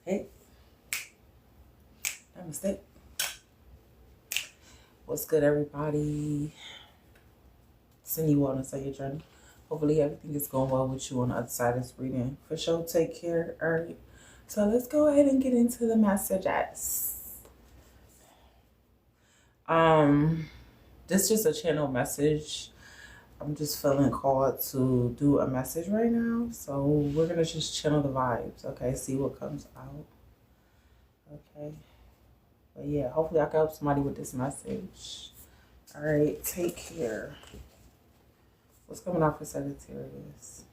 Hey, namaste. What's good, everybody? Sending you on a your journey. Hopefully, everything is going well with you on the other side of this reading. For sure, take care. All right. So let's go ahead and get into the messages. This is just a channel message. I'm just feeling called to do a message right now. So we're gonna just channel the vibes. Okay, see what comes out. Okay. But yeah, hopefully I can help somebody with this message. All right, take care. What's coming out for Sagittarius?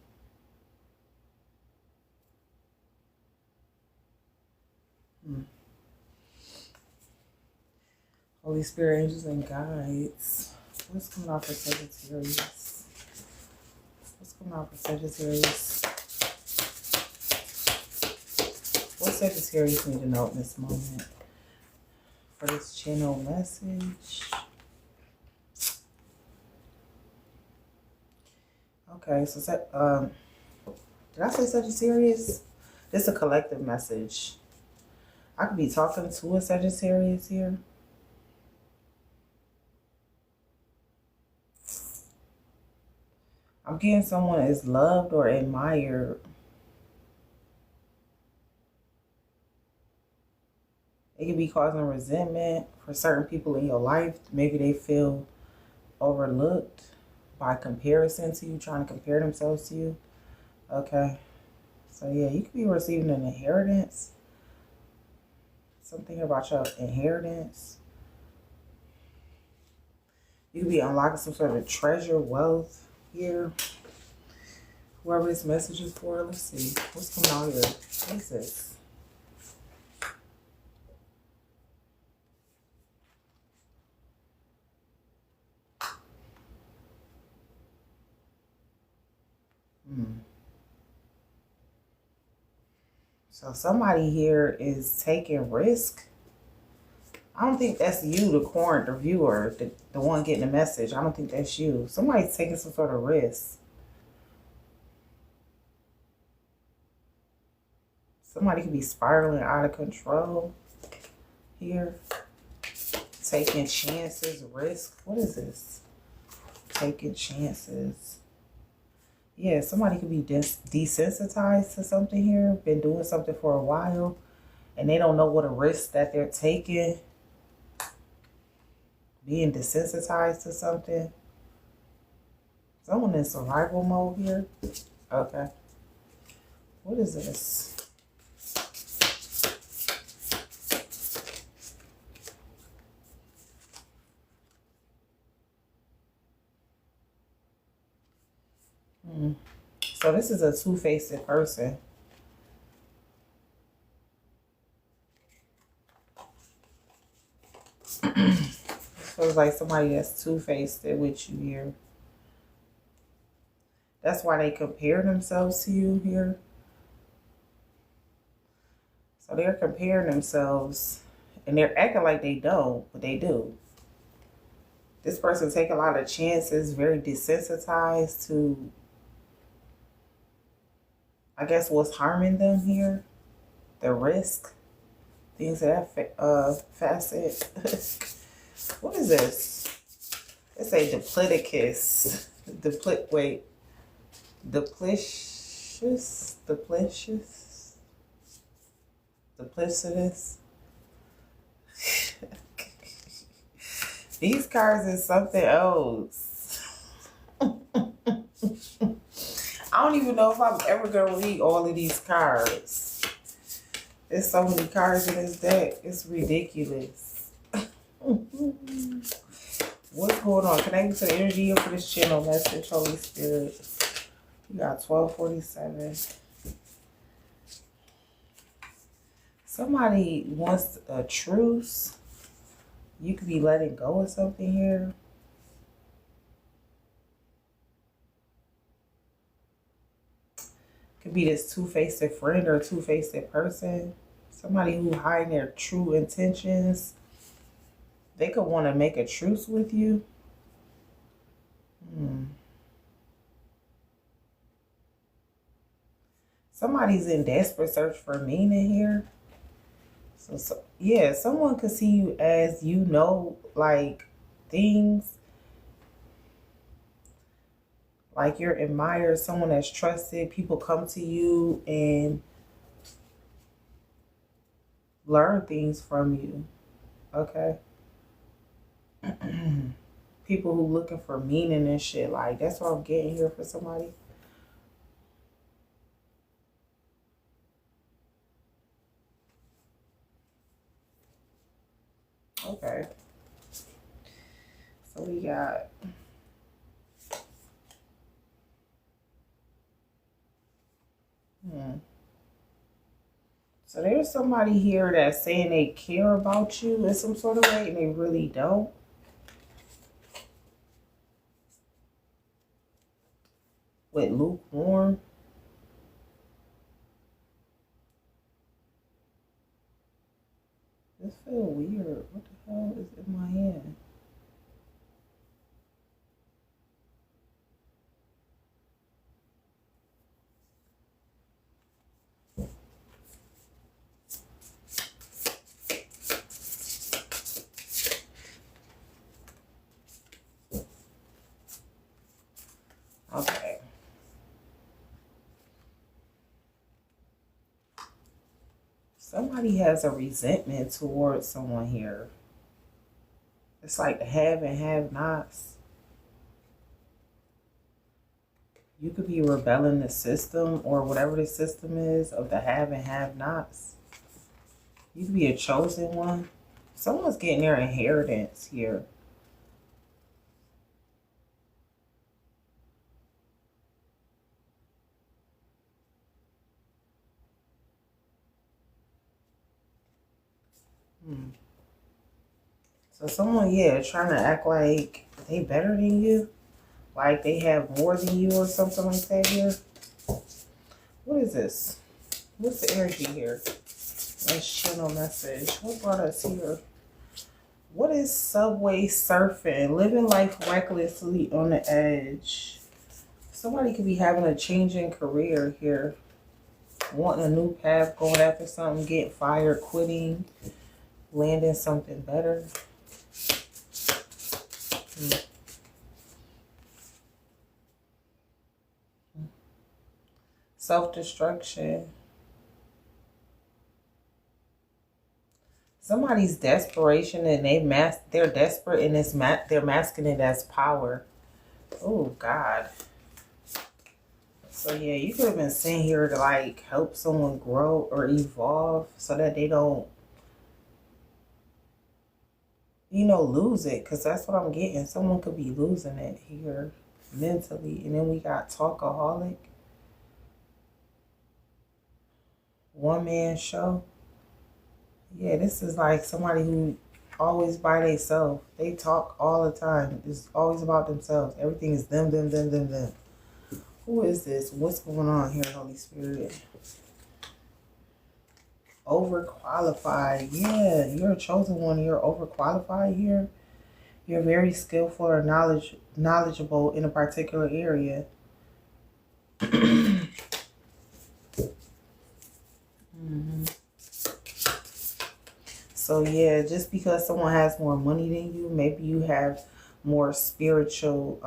Holy Spirit, angels, and guides. What's coming out for Sagittarius? What's coming out for Sagittarius? What Sagittarius need to know in this moment for this channel message? Okay, so did I say Sagittarius? This is a collective message. I could be talking to a Sagittarius here. I'm getting someone is loved or admired. It could be causing resentment for certain people in your life. Maybe they feel overlooked by comparison to you, trying to compare themselves to you. Okay. So yeah, you could be receiving an inheritance. Something about your inheritance. You could be unlocking some sort of treasure, wealth here. Whoever this message is for, let's see. What's coming out here? What is this? So somebody here is taking risk. I don't think that's you, the current, the viewer, the one getting the message. I don't think that's you. Somebody's taking some sort of risk. Somebody could be spiraling out of control here. Taking chances, risk. What is this? Taking chances. Yeah, somebody could be desensitized to something here. Been doing something for a while. And they don't know what a risk that they're taking. Being desensitized to something. Someone in survival mode here. Okay. What is this? So this is a two-faced person. So it's like somebody that's two-faced with you here. That's why they compare themselves to you here. So they're comparing themselves and they're acting like they don't, but they do. This person take a lot of chances, very desensitized to, I guess, what's harming them here. The risk. Things of that facet. What is this? It's a duplicitous. Duplicitous. These cards is something else. I don't even know if I'm ever going to read all of these cards. There's so many cards in this deck. It's ridiculous. What's going on? Connecting to the energy here for this channel message, Holy Spirit. We got 1247. Somebody wants a truce. You could be letting go of something here. Could be this two-faced friend or two-faced person. Somebody who hiding their true intentions. They could want to make a truce with you. Somebody's in desperate search for meaning here. So yeah, someone could see you as, you know, like things like you're admired, someone that's trusted. People come to you and learn things from you. Okay. People who looking for meaning and shit. Like, that's what I'm getting here for somebody. Okay. So we got so there's somebody here that's saying they care about you in some sort of way and they really don't. With lukewarm. This feel weird. What the hell is in my hand? Okay. Somebody has a resentment towards someone here. It's like the have and have nots. You could be rebelling the system or whatever the system is of the have and have nots. You could be a chosen one. Someone's getting their inheritance here. So someone, yeah, trying to act like they better than you. Like they have more than you or something like that here. What is this? What's the energy here? Let's channel message. What brought us here? What is subway surfing? Living life recklessly on the edge. Somebody could be having a changing career here. Wanting a new path, going after something, getting fired, quitting, landing something better. Self-destruction. Somebody's desperation and they're desperate and they're masking it as power. Oh God. So yeah, you could have been sent here to like help someone grow or evolve so that they don't, you know, lose it. Because that's what I'm getting. Someone could be losing it here mentally. And then we got talkaholic. One man show. Yeah, this is like somebody who always by themselves. They talk all the time. It's always about themselves. Everything is them, them, them, them, them. Who is this? What's going on here, Holy Spirit? Overqualified. Yeah, you're a chosen one. You're overqualified here. You're very skillful or knowledgeable in a particular area. So yeah, just because someone has more money than you, maybe you have more spiritual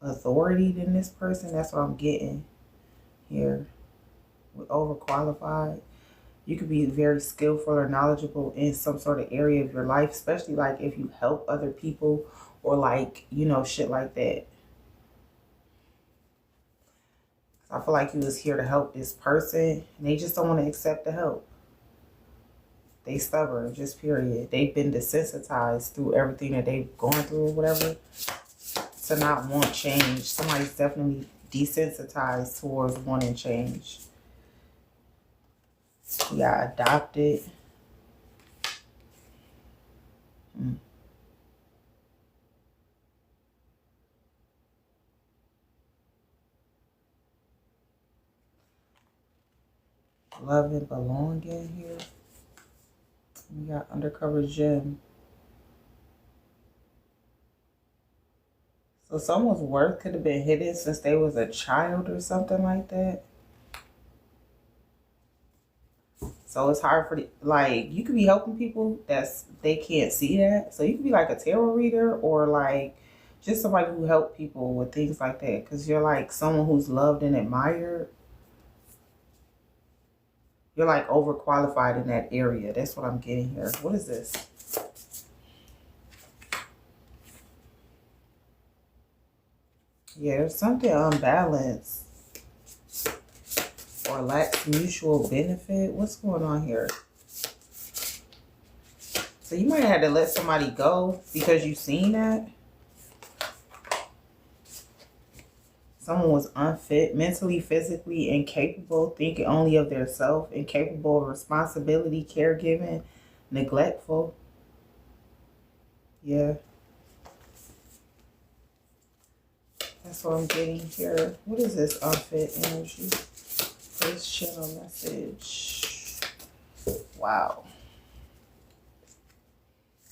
authority than this person. That's what I'm getting here with overqualified. You could be very skillful or knowledgeable in some sort of area of your life, especially like if you help other people or like, you know, shit like that. I feel like you was here to help this person and they just don't want to accept the help. They stubborn, just period. They've been desensitized through everything that they've gone through or whatever to not want change. Somebody's definitely desensitized towards wanting change. Yeah, adopted. Love and belonging here. We got undercover gem. So someone's worth could have been hidden since they was a child or something like that. So it's hard for the, like, you could be helping people they can't see that. So you could be like a tarot reader, or like just somebody who help people with things like that, because you're like someone who's loved and admired. You're like overqualified in that area. That's what I'm getting here. What is this? Yeah, there's something unbalanced or lacks mutual benefit. What's going on here? So you might have had to let somebody go because you seen that. Someone was unfit, mentally, physically incapable, thinking only of their self, incapable of responsibility, caregiving, neglectful. Yeah. That's what I'm getting here. What is this unfit energy? Please channel message. Wow.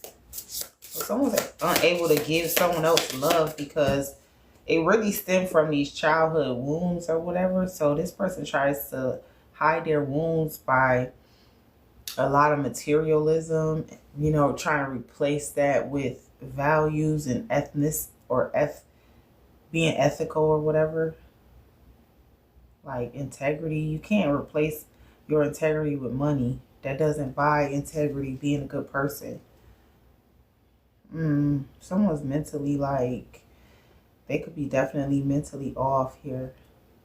So someone's unable to give someone else love because it really stemmed from these childhood wounds or whatever. So this person tries to hide their wounds by a lot of materialism, you know, trying to replace that with values and being ethical or whatever. Like integrity. You can't replace your integrity with money. That doesn't buy integrity, being a good person. Someone's mentally like, they could be definitely mentally off here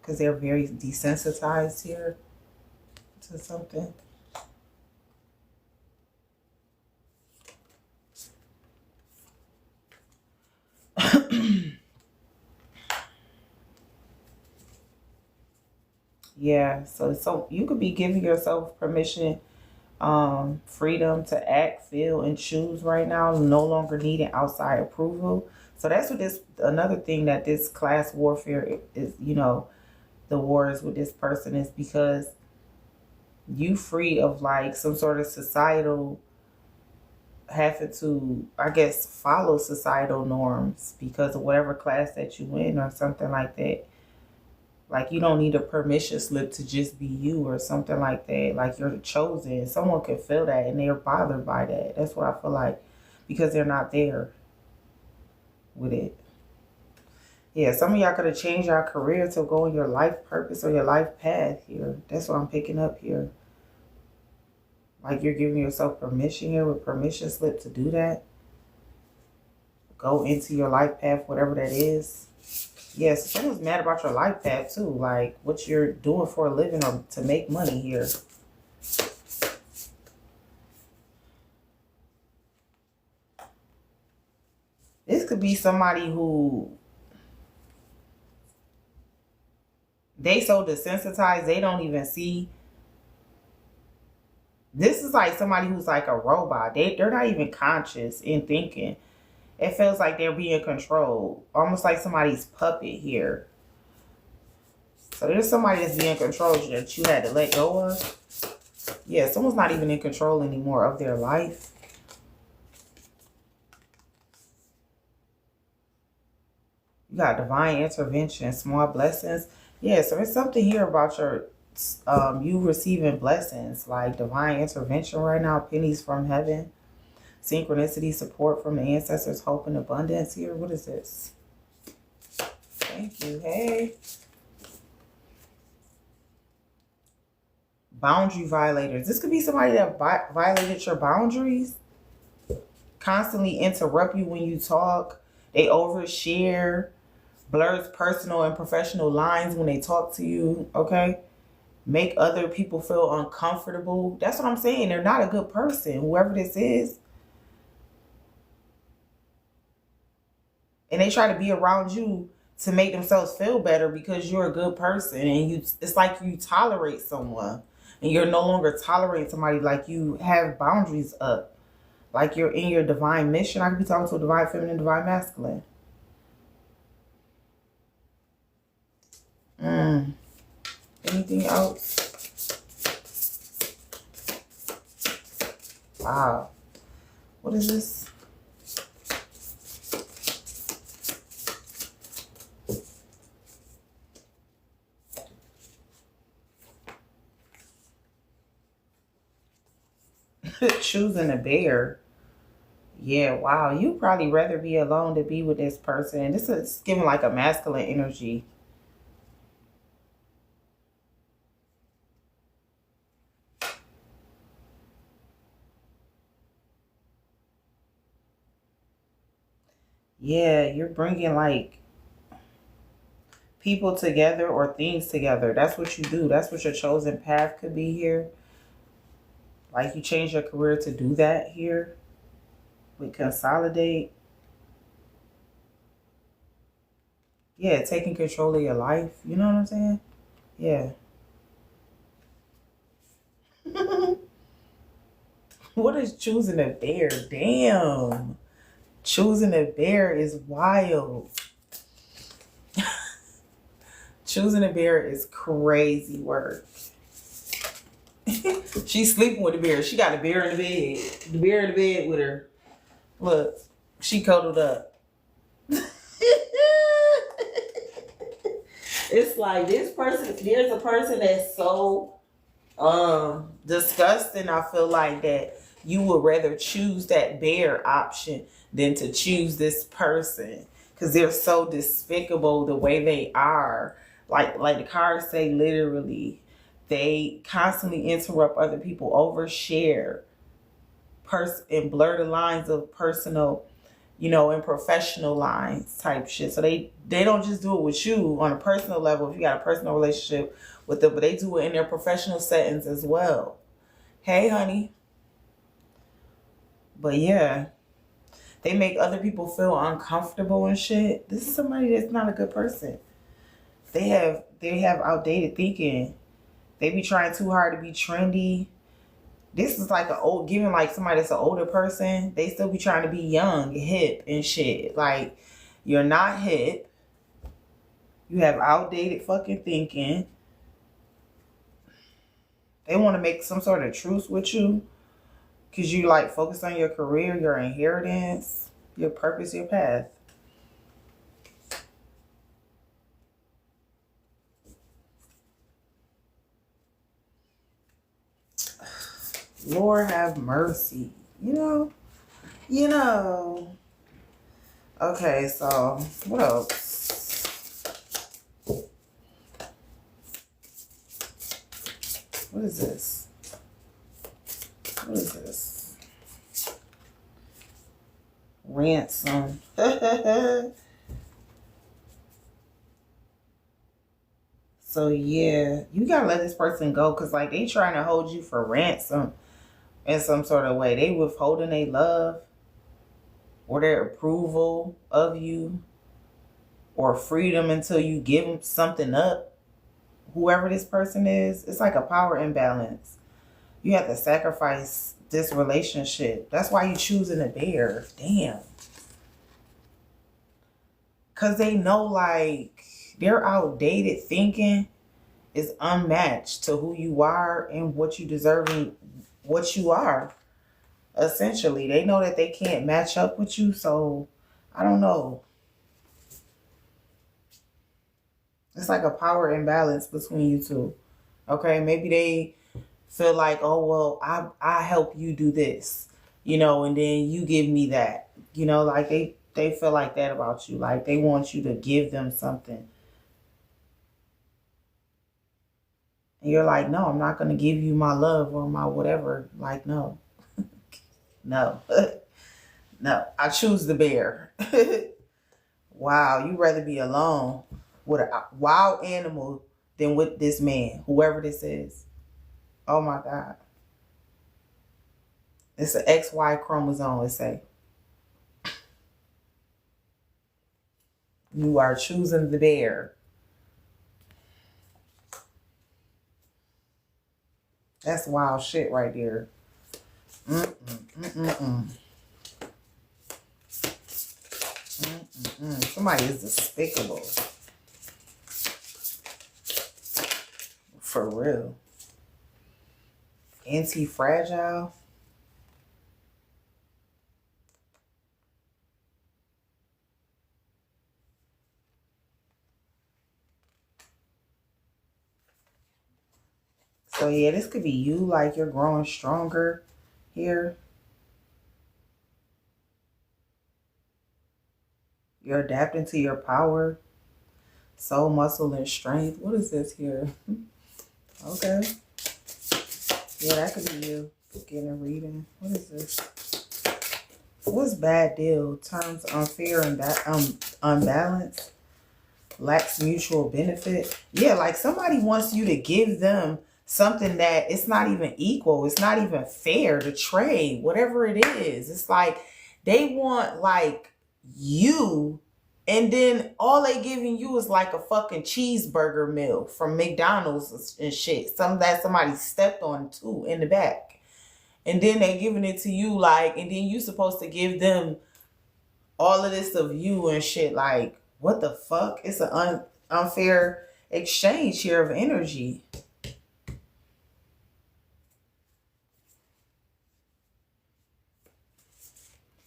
because they're very desensitized here to something. Yeah, so you could be giving yourself permission, freedom to act, feel, and choose right now, no longer needing outside approval. So that's what another thing that this class warfare is, you know, the wars with this person is because you free of like some sort of societal having to, I guess, follow societal norms because of whatever class that you in or something like that. Like you don't need a permission slip to just be you or something like that. Like you're chosen. Someone can feel that and they're bothered by that. That's what I feel like, because they're not there with it. Yeah, some of y'all could have changed your career to go in your life purpose or your life path here. That's what I'm picking up here. Like you're giving yourself permission here with permission slip to do that. Go into your life path, whatever that is. Yes, someone's mad about your life path too. Like what you're doing for a living or to make money here. This could be somebody who they so desensitized they don't even see. This is like somebody who's like a robot. They're not even conscious in thinking. It feels like they're being controlled. Almost like somebody's puppet here. So there's somebody that's being controlled that you had to let go of. Yeah, someone's not even in control anymore of their life. You got divine intervention, small blessings. Yeah, so there's something here about your you receiving blessings, like divine intervention right now, pennies from heaven, synchronicity, support from the ancestors, hope and abundance here. What is this? Thank you. Hey. Boundary violators. This could be somebody that violated your boundaries, constantly interrupt you when you talk. They overshare, blurs personal and professional lines when they talk to you, okay? Make other people feel uncomfortable. That's what I'm saying. They're not a good person, whoever this is. And they try to be around you to make themselves feel better because you're a good person. And it's like you tolerate someone. And you're no longer tolerating somebody, like you have boundaries up. Like you're in your divine mission. I could be talking to a divine feminine, divine masculine. Anything else? Wow. What is this? Choosing a bear. Yeah, wow. You probably rather be alone to be with this person. This is giving like a masculine energy. Yeah, you're bringing like people together or things together. That's what you do. That's what your chosen path could be here. Like you change your career to do that here. We consolidate. Yeah, taking control of your life. You know what I'm saying? Yeah. What is choosing a bear? Damn. Choosing a bear is wild. Choosing a bear is crazy work. She's sleeping with the bear. She got a bear in the bed. The bear in the bed with her. Look, she cuddled up. It's like this person, there's a person that's so disgusting. I feel like that you would rather choose that bear option than to choose this person because they're so despicable the way they are. Like the cards say, literally, they constantly interrupt other people, overshare, and blur the lines of personal, and professional lines type shit. So they don't just do it with you on a personal level if you got a personal relationship with them, but they do it in their professional settings as well. Hey, honey. But yeah, they make other people feel uncomfortable and shit. This is somebody that's not a good person. They have outdated thinking. They be trying too hard to be trendy. This is like giving like somebody that's an older person. They still be trying to be young, hip and shit. Like, you're not hip. You have outdated fucking thinking. They want to make some sort of truce with you because you like focus on your career, your inheritance, your purpose, your path. Lord have mercy. You know. Okay, so what else? What is this? What is this? Ransom. So yeah, you gotta let this person go because like they trying to hold you for ransom in some sort of way. They withholding their love or their approval of you or freedom until you give them something up. Whoever this person is, it's like a power imbalance. You have to sacrifice this relationship. That's why you choosing a bear. Damn. Because they know like their outdated thinking is unmatched to who you are and what you deserve and what you are. Essentially, they know that they can't match up with you. So I don't know. It's like a power imbalance between you two. Okay, maybe they feel like, oh well, I help you do this, and then you give me that. Like they feel like that about you. Like they want you to give them something. And you're like, no, I'm not gonna give you my love or my whatever. Like, no. No. No. I choose the bear. Wow, you rather be alone with a wild animal than with this man, whoever this is. Oh my God. It's an XY chromosome, let's say. You are choosing the bear. That's wild shit right there. Somebody is despicable. For real. Anti-fragile. So yeah, this could be you, like you're growing stronger here. You're adapting to your power, soul, muscle, and strength. What is this here? Okay. Yeah, that could be you getting a reading. What is this? What's bad deal? Terms unfair and unbalanced. Lacks mutual benefit. Yeah, like somebody wants you to give them something that it's not even equal. It's not even fair to trade, whatever it is. It's like they want like you, and then all they giving you is like a fucking cheeseburger meal from McDonald's and shit. Some that somebody stepped on too in the back. And then they giving it to you like, and then you supposed to give them all of this of you and shit. Like, what the fuck? It's an unfair exchange here of energy.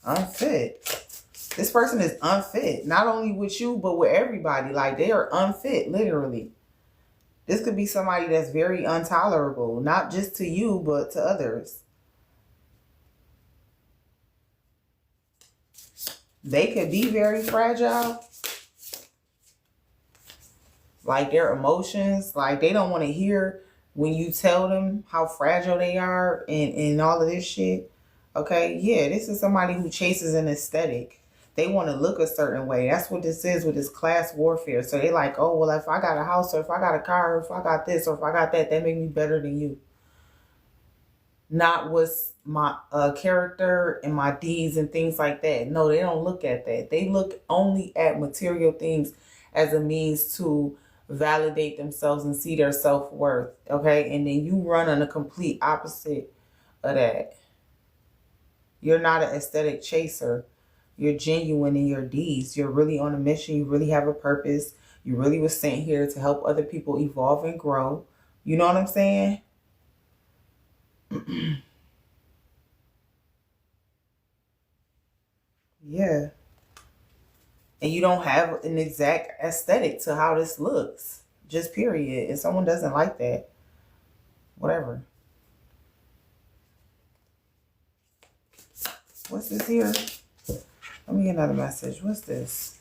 Unfit. This person is unfit. Not only with you, but with everybody. Like, they are unfit, literally. This could be somebody that's very intolerable. Not just to you, but to others. They could be very fragile. Like their emotions, like they don't want to hear when you tell them how fragile they are and all of this shit. Okay, yeah, this is somebody who chases an aesthetic. They want to look a certain way. That's what this is with this class warfare. So they like, oh, well, if I got a house or if I got a car or if I got this or if I got that, that make me better than you. Not what's my character and my deeds and things like that. No, they don't look at that. They look only at material things as a means to validate themselves and see their self-worth. Okay, and then you run on the complete opposite of that. You're not an aesthetic chaser. You're genuine in your deeds. You're really on a mission. You really have a purpose. You really was sent here to help other people evolve and grow. You know what I'm saying? Yeah. And you don't have an exact aesthetic to how this looks. Just period. If someone doesn't like that, whatever. What's this here? Let me get another message. What's this?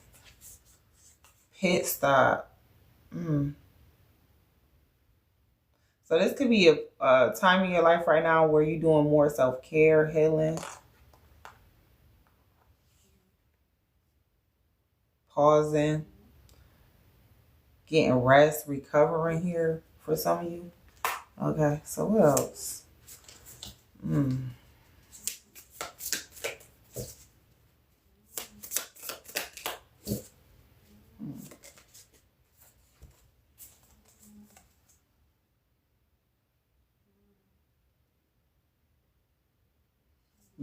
Pit stop. So this could be a time in your life right now where you're doing more self-care, healing. Pausing. Getting rest, recovering here for some of you. Okay, so what else?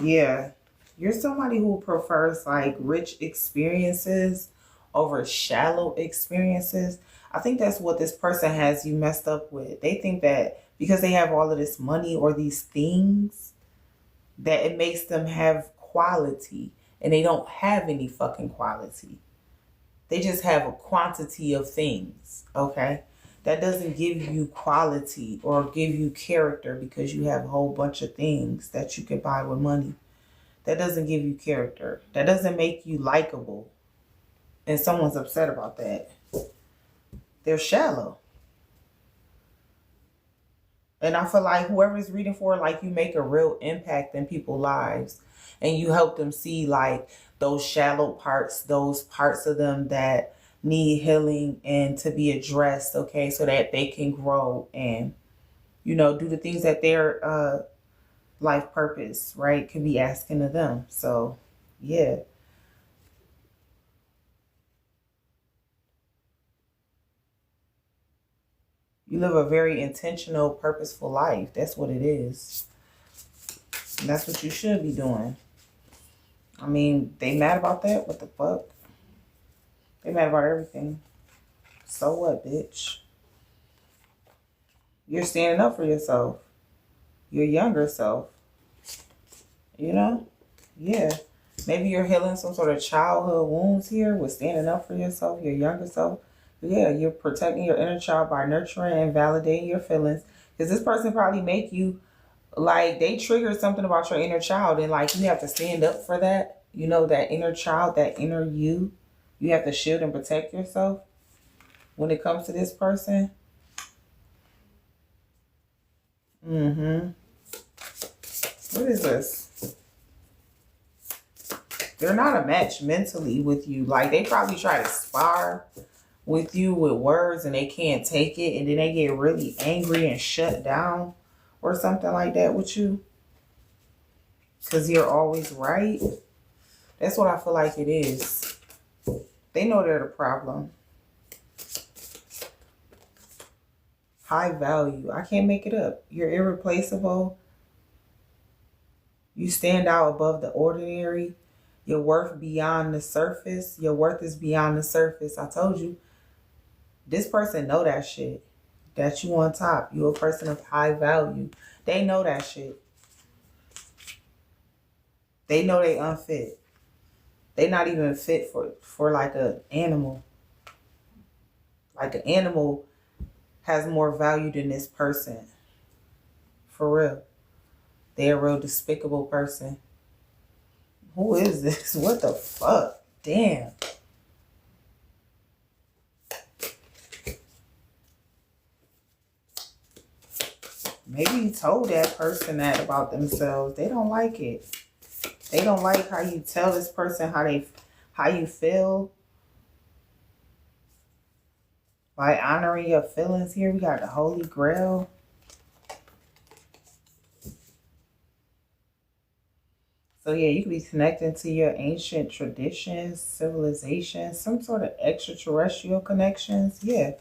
Yeah, you're somebody who prefers like rich experiences over shallow experiences. I think that's what this person has you messed up with. They think that because they have all of this money or these things, that it makes them have quality. And they don't have any fucking quality. They just have a quantity of things, okay? That doesn't give you quality or give you character because you have a whole bunch of things that you can buy with money. That doesn't give you character. That doesn't make you likable. And someone's upset about that. They're shallow. And I feel like whoever's reading for, like, you make a real impact in people's lives. And you help them see, like, those shallow parts, those parts of them that need healing and to be addressed, okay, so that they can grow and, you know, do the things that their life purpose, right, can be asking of them. So, yeah. You live a very intentional, purposeful life. That's what it is. And that's what you should be doing. I mean, they mad about that? What the fuck? They mad about everything. So what, bitch? You're standing up for yourself. Your younger self. You know? Yeah. Maybe you're healing some sort of childhood wounds here with standing up for yourself, your younger self. Yeah, you're protecting your inner child by nurturing and validating your feelings. Because this person probably make you Like, they trigger something about your inner child, and like, you have to stand up for that. You know, that inner child, that inner you. You have to shield and protect yourself when it comes to this person. Mm-hmm. What is this? They're not a match mentally with you. Like, they probably try to spar with you with words and they can't take it, and then they get really angry and shut down or something like that with you because you're always right. That's what I feel like it is. They know they're the problem. High value. I can't make it up. You're irreplaceable. You stand out above the ordinary. Your worth beyond the surface. Your worth is beyond the surface. I told you. This person know that shit. That you on top. You a person of high value. They know that shit. They know they unfit. They not even fit for like an animal. Like, an animal has more value than this person. For real. They're a real despicable person. Who is this? What the fuck? Damn. Maybe you told that person that about themselves. They don't like it. They don't like how you tell this person how you feel. By honoring your feelings here, we got the Holy Grail. So yeah, you could be connecting to your ancient traditions, civilizations, some sort of extraterrestrial connections. Yeah.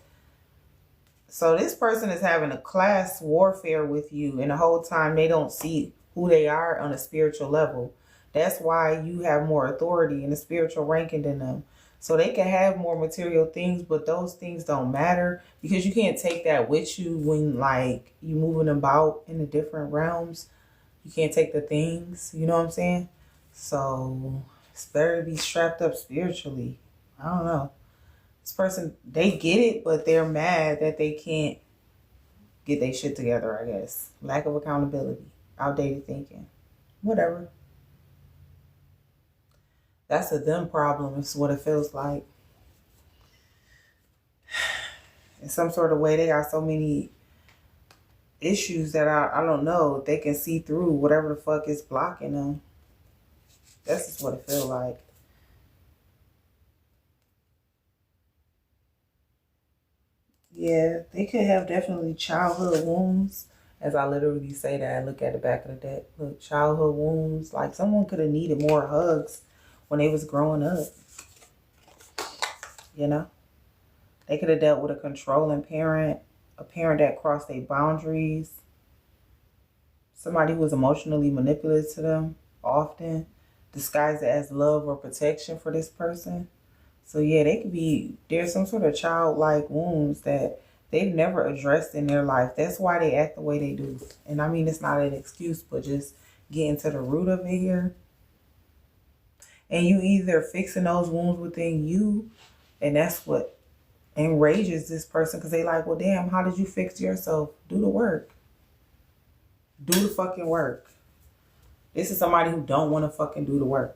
So this person is having a class warfare with you, and the whole time they don't see who they are on a spiritual level. That's why you have more authority in the spiritual ranking than them. So they can have more material things, but those things don't matter because you can't take that with you when like you moving about in the different realms. You can't take the things, you know what I'm saying? So it's better to be strapped up spiritually. I don't know. This person, they get it, but they're mad that they can't get their shit together, I guess. Lack of accountability, outdated thinking, whatever. That's a them problem, is what it feels like. In some sort of way, they got so many issues that I don't know. They can see through whatever the fuck is blocking them. That's just what it feels like. Yeah, they could have definitely childhood wounds. As I literally say that, I look at the back of the deck. Look, childhood wounds. Like, someone could have needed more hugs when they was growing up. You know? They could have dealt with a controlling parent, a parent that crossed their boundaries, somebody who was emotionally manipulative to them often, disguised it as love or protection for this person. So yeah, they could be, there's some sort of childlike wounds that they've never addressed in their life. That's why they act the way they do. And I mean, it's not an excuse, but just getting to the root of it here. And you either fixing those wounds within you, and that's what enrages this person, because they like, well, damn, how did you fix yourself? Do the work. Do the fucking work. This is somebody who don't want to fucking do the work.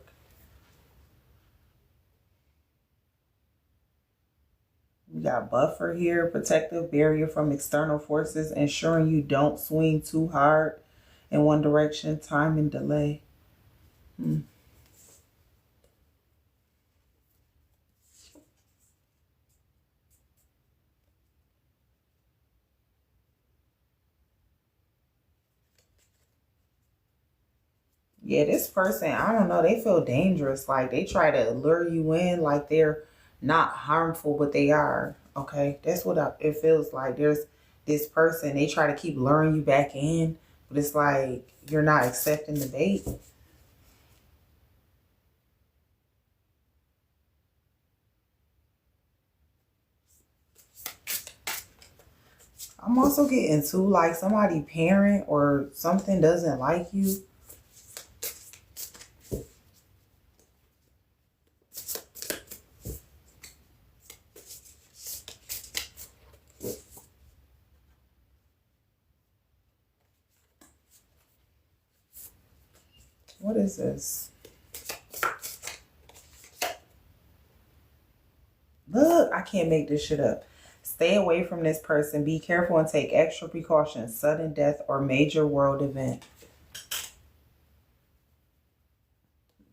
We got buffer here, protective barrier from external forces, ensuring you don't swing too hard in one direction, time and delay. Yeah, this person, I don't know, they feel dangerous. Like, they try to lure you in like they're not harmful, but they are. Okay, that's what it feels like. There's this person, they try to keep luring you back in, but it's like you're not accepting the bait. I'm also getting too, like, somebody parent or something doesn't like you. What is this? Look, I can't make this shit up. Stay away from this person. Be careful and take extra precautions. Sudden death or major world event.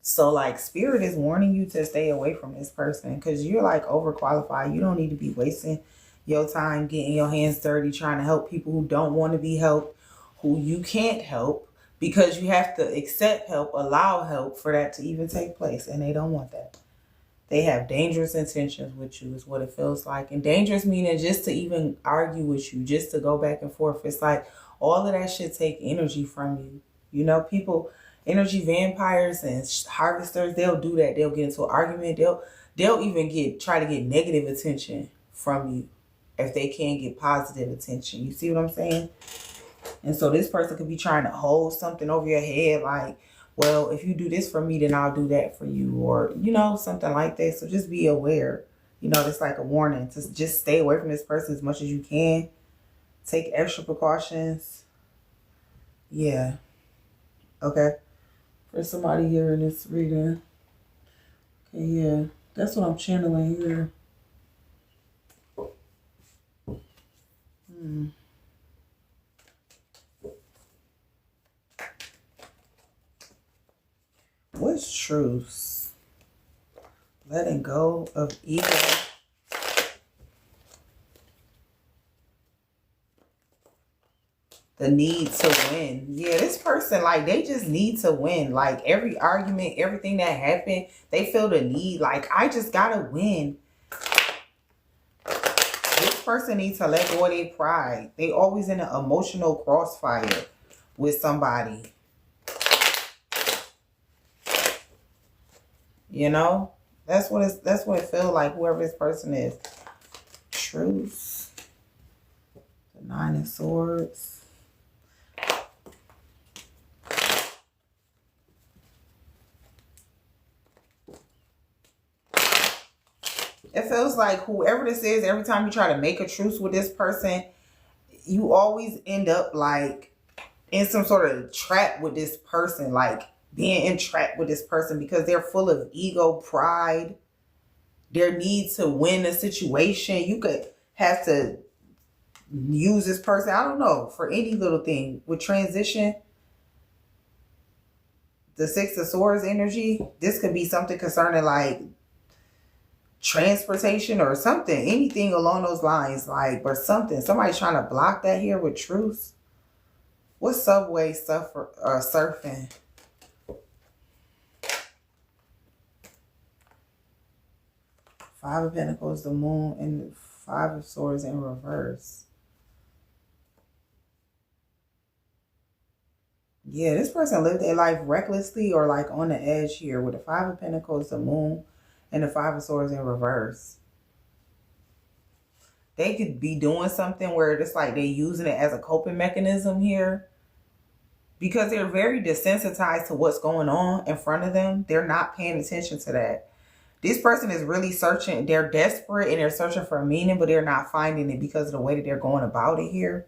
So like spirit is warning you to stay away from this person because you're like overqualified. You don't need to be wasting your time getting your hands dirty trying to help people who don't want to be helped, who you can't help, because you have to accept help, allow help for that to even take place, and they don't want that. They have dangerous intentions with you is what it feels like. And dangerous meaning just to even argue with you, just to go back and forth. It's like all of that shit take energy from you. You know, people, energy vampires and harvesters, they'll do that. They'll get into an argument. They'll even try to get negative attention from you if they can't get positive attention. You see what I'm saying? And so this person could be trying to hold something over your head like, well, if you do this for me, then I'll do that for you. Or, you know, something like that. So just be aware. You know, it's like a warning to just stay away from this person as much as you can. Take extra precautions. Yeah. Okay. For somebody here in this reading. Okay, yeah. That's what I'm channeling here. What's truce? Letting go of ego. The need to win. Yeah, this person, like, they just need to win. Like, every argument, everything that happened, they feel the need. Like, I just gotta win. This person needs to let go of their pride. They always in an emotional crossfire with somebody. You know, that's what it feels like. Whoever this person is. Truce. The 9 of Swords. It feels like whoever this is, every time you try to make a truce with this person, you always end up like in some sort of trap with this person, like being entrapped with this person because they're full of ego, pride, their need to win a situation. You could have to use this person, I don't know, for any little thing. With transition, the 6 of Swords energy, this could be something concerning like transportation or something, anything along those lines, like, or something. Somebody's trying to block that here with truce. What subway surfing? Five of Pentacles, the Moon, and the 5 of Swords in reverse. Yeah, this person lived their life recklessly or like on the edge here with the 5 of Pentacles, the Moon, and the 5 of Swords in reverse. They could be doing something where it's like they're using it as a coping mechanism here. Because they're very desensitized to what's going on in front of them. They're not paying attention to that. This person is really searching. They're desperate and they're searching for a meaning, but they're not finding it because of the way that they're going about it here.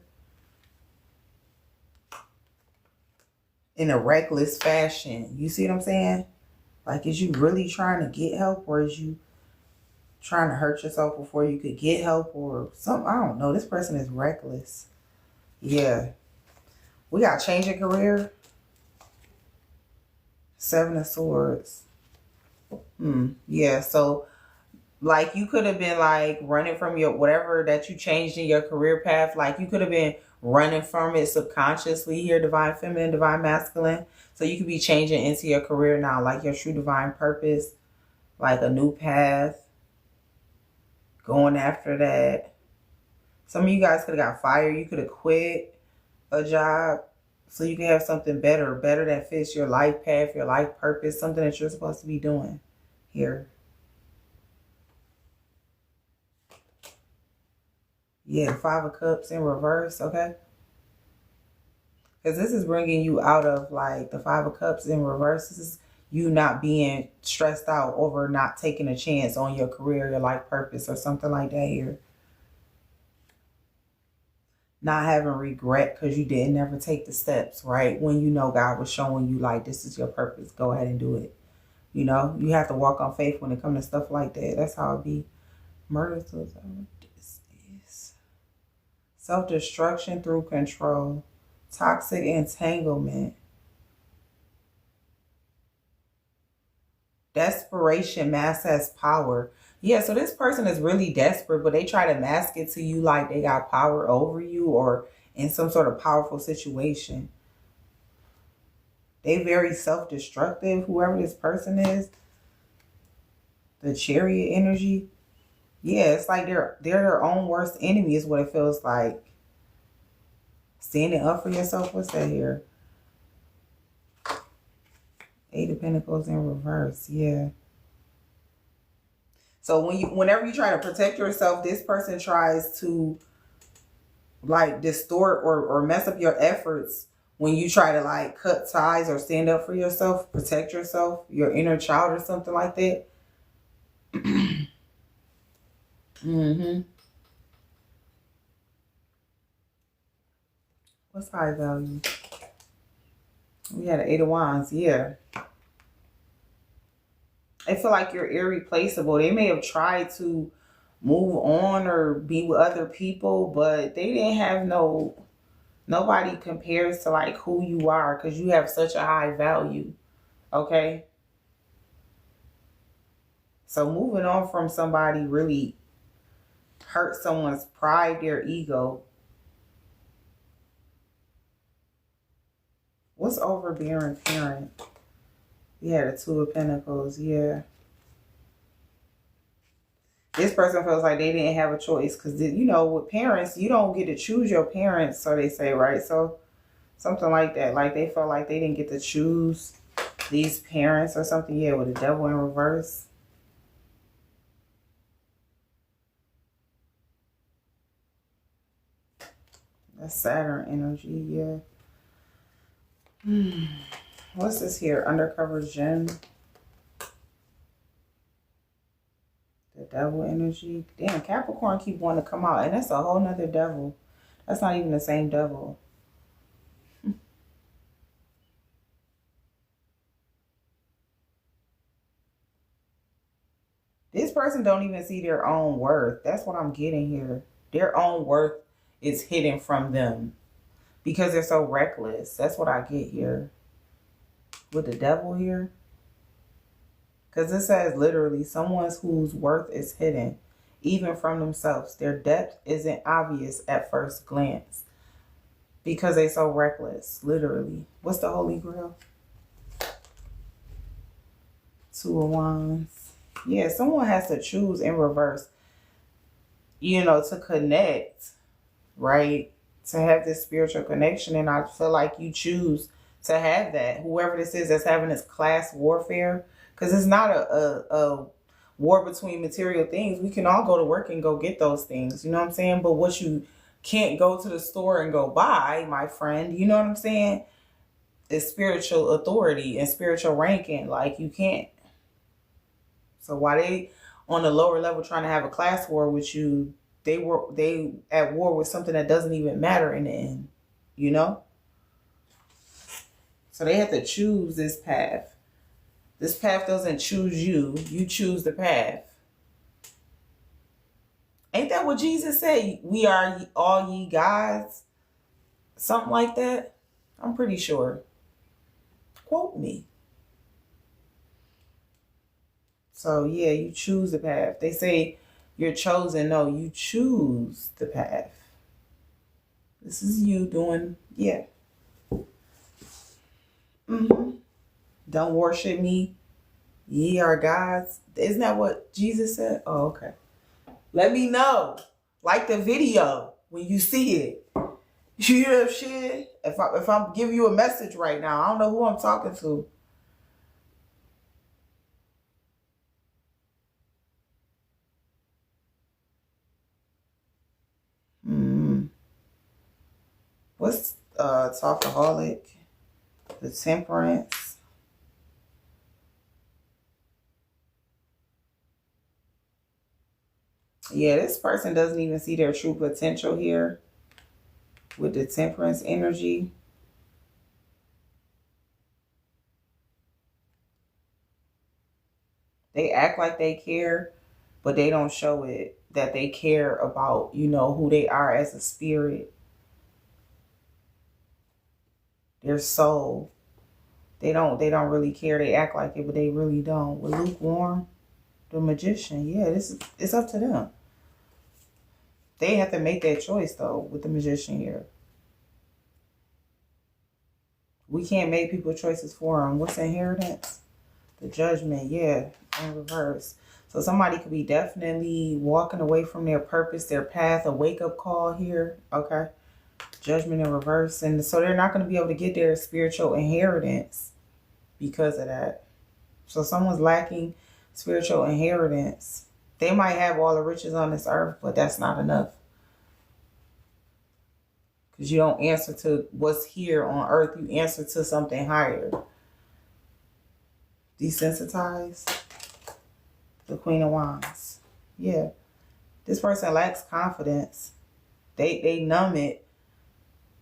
In a reckless fashion. You see what I'm saying? Like, is you really trying to get help, or is you trying to hurt yourself before you could get help or something? I don't know. This person is reckless. Yeah. We got change your career. 7 of Swords. Yeah, so like you could have been like running from your whatever that you changed in your career path. Like you could have been running from it subconsciously here, divine feminine, divine masculine. So you could be changing into your career now, like your true divine purpose, like a new path, going after that. Some of you guys could have got fired. You could have quit a job so you can have something better that fits your life path, your life purpose, something that you're supposed to be doing here. Yeah, 5 of Cups in reverse, okay? Because this is bringing you out of like the 5 of Cups in reverse. This is you not being stressed out over not taking a chance on your career, your life purpose, or something like that here. not having regret because you didn't never take the steps, right? When you know God was showing you like this is your purpose, go ahead and do it. You know, you have to walk on faith when it comes to stuff like that. That's how it be. Murder, suicide. This is self-destruction through control, toxic entanglement, desperation masked as power. Yeah, so this person is really desperate, but they try to mask it to you like they got power over you or in some sort of powerful situation. They very self-destructive, whoever this person is. The chariot energy. Yeah, it's like they're their own worst enemy is what it feels like. Standing up for yourself. What's that here? Eight of Pentacles in reverse. Yeah. So whenever you try to protect yourself, this person tries to like distort or mess up your efforts when you try to like cut ties or stand up for yourself, protect yourself, your inner child or something like that. What's high value? We had an Eight of Wands. Yeah. I feel like you're irreplaceable. They may have tried to move on or be with other people, but they didn't have nobody compares to like who you are because you have such a high value. Okay. So moving on from somebody really hurt someone's pride, their ego. What's overbearing parent? Yeah, the Two of Pentacles. Yeah. This person feels like they didn't have a choice because, you know, with parents, you don't get to choose your parents, so they say, right? So something like that. Like they felt like they didn't get to choose these parents or something. Yeah, with the Devil in reverse. That's Saturn energy, yeah. What's this here? Undercover gem. The Devil energy. Damn, Capricorn keep wanting to come out. And that's a whole nother devil. That's not even the same devil. This person don't even see their own worth. That's what I'm getting here. Their own worth is hidden from them because they're so reckless. That's what I get here. With the Devil here. Because it says literally someone whose worth is hidden, even from themselves. Their depth isn't obvious at first glance because they're so reckless, literally. What's the Holy Grail? Two of Wands. Yeah, someone has to choose in reverse, you know, to connect, right? To have this spiritual connection. And I feel like you choose to have that. Whoever this is that's having this class warfare. Because it's not a war between material things. We can all go to work and go get those things. You know what I'm saying? But what you can't go to the store and go buy, my friend, you know what I'm saying? Is spiritual authority and spiritual ranking. Like you can't. So while they on the lower level trying to have a class war with you, they at war with something that doesn't even matter in the end. You know? So they have to choose this path. This path doesn't choose you. You choose the path. Ain't that what Jesus said? We are all ye gods? Something like that? I'm pretty sure. Quote me. So, yeah, you choose the path. They say you're chosen. No, you choose the path. This is you doing, yeah. Don't worship me. Ye are gods. Isn't that what Jesus said? Oh, okay. Let me know. Like the video when you see it. You hear shit? If I'm giving you a message right now, I don't know who I'm talking to. What's Talkaholic? The Temperance. Yeah, this person doesn't even see their true potential here. with the Temperance energy. They act like they care, but they don't show it that they care about, you know, who they are as a spirit, their soul. They don't really care. They act like it, but they really don't. With lukewarm, the Magician, yeah, it's up to them. They have to make that choice though with the Magician here. We can't make people choices for them. What's inheritance? The Judgment, yeah, in reverse. So somebody could be definitely walking away from their purpose, their path, a wake-up call here, okay? Judgment in reverse. And so they're not going to be able to get their spiritual inheritance because of that. So someone's lacking spiritual inheritance. They might have all the riches on this earth, but that's not enough. Because you don't answer to what's here on earth. You answer to something higher. Desensitized. The Queen of Wands. Yeah. This person lacks confidence. They numb it.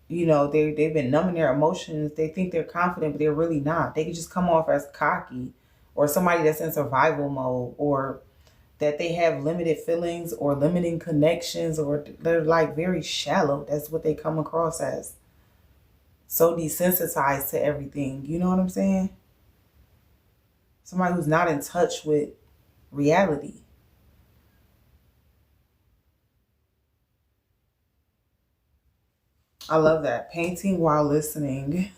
You know, they've been numbing their emotions. They think they're confident, but they're really not. They can just come off as cocky, or somebody that's in survival mode, or that they have limited feelings or limiting connections, or they're like very shallow. That's what they come across as. So desensitized to everything. You know what I'm saying? Somebody who's not in touch with reality. I love that. Painting while listening.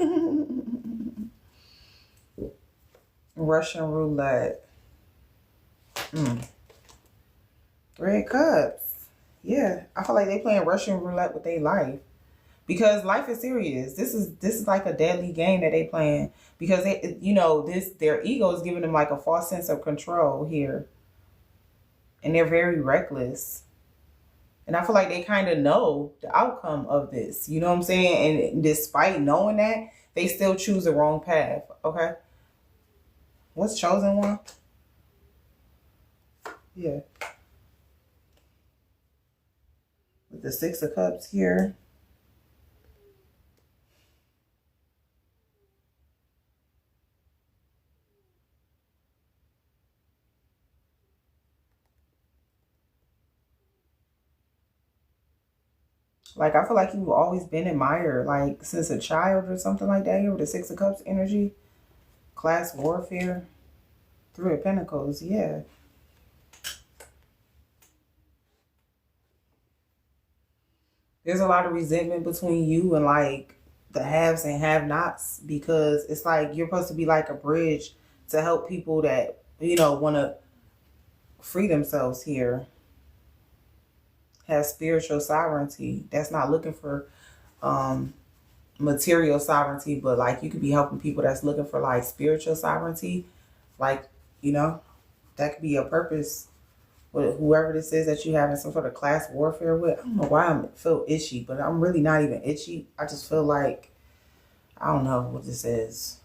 Russian roulette. Red Cups. Yeah. I feel like they playing Russian roulette with their life. Because life is serious. This is like a deadly game that they playing. Because they, you know, their ego is giving them like a false sense of control here. And they're very reckless. And I feel like they kind of know the outcome of this. You know what I'm saying? And despite knowing that, they still choose the wrong path. Okay? What's chosen one? Yeah. With the Six of Cups here. Like, I feel like you've always been admired, like, since a child or something like that here with the Six of Cups energy. Class warfare. Three of Pentacles, yeah. There's a lot of resentment between you and, like, the haves and have-nots. Because it's like you're supposed to be like a bridge to help people that, you know, want to free themselves here. Have spiritual sovereignty. That's not looking for material sovereignty, but like you could be helping people that's looking for like spiritual sovereignty. Like, you know, that could be your purpose with whoever this is that you having some sort of class warfare with. I don't know why I feel itchy, but I'm really not even itchy. I just feel like, I don't know what this is.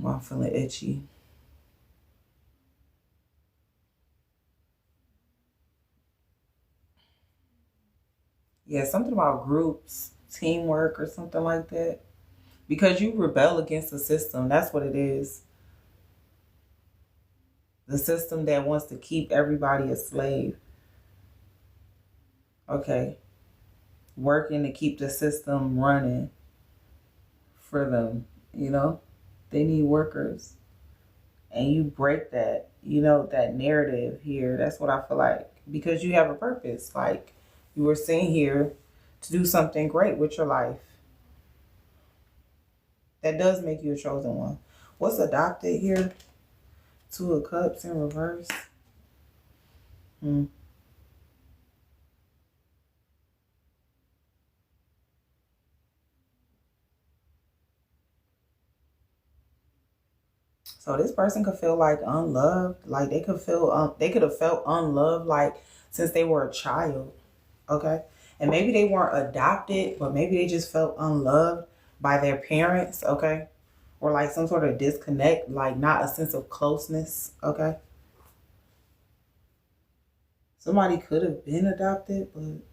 I'm feeling itchy. Yeah, something about groups, teamwork, or something like that. Because you rebel against the system. That's what it is. The system that wants to keep everybody a slave. Okay. Working to keep the system running for them. You know? They need workers. And you break that, you know, that narrative here. That's what I feel like. Because you have a purpose. Like, you were sent here to do something great with your life. That does make you a chosen one. What's adopted here? Two of Cups in reverse. So this person could feel like unloved. Like they could feel, they could have felt unloved like since they were a child. Okay. And maybe they weren't adopted, but maybe they just felt unloved by their parents. Okay. Or like some sort of disconnect, like not a sense of closeness. Okay. Somebody could have been adopted, but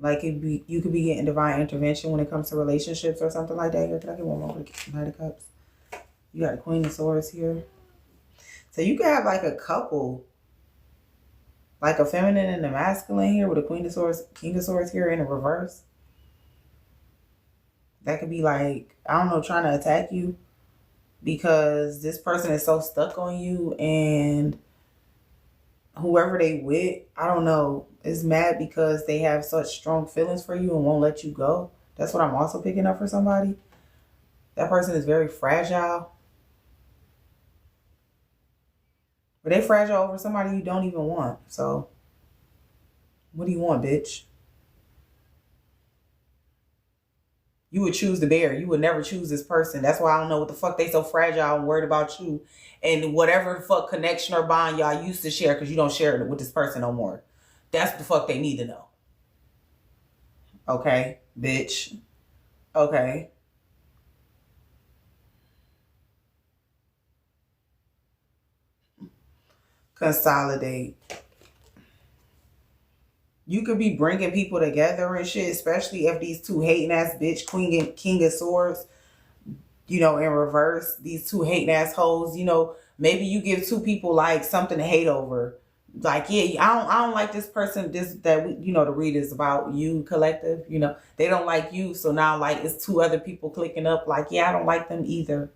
Like you could be getting divine intervention when it comes to relationships or something like that. Here, can I get one more Knight of Cups? You got the Queen of Swords here. So you could have like a couple, like a feminine and a masculine here with a Queen of Swords, King of Swords here in a reverse. That could be like, I don't know, trying to attack you because this person is so stuck on you, and whoever they with, I don't know, is mad because they have such strong feelings for you and won't let you go. That's what I'm also picking up for somebody. That person is very fragile. But they fragile over somebody you don't even want. So, what do you want, bitch? You would choose the bear. You would never choose this person. That's why I don't know what the fuck they so fragile and worried about you. And whatever the fuck connection or bond y'all used to share, because you don't share it with this person no more. That's the fuck they need to know. Okay, bitch. Okay. Consolidate. You could be bringing people together and shit, especially if these two hating ass bitch, Queen and King of Swords, you know, in reverse, these two hating ass hoes, you know, maybe you give two people like something to hate over. Like, yeah, I don't like this person, you know, the read is about you collective, you know, they don't like you. So now like it's two other people clicking up like, yeah, I don't like them either.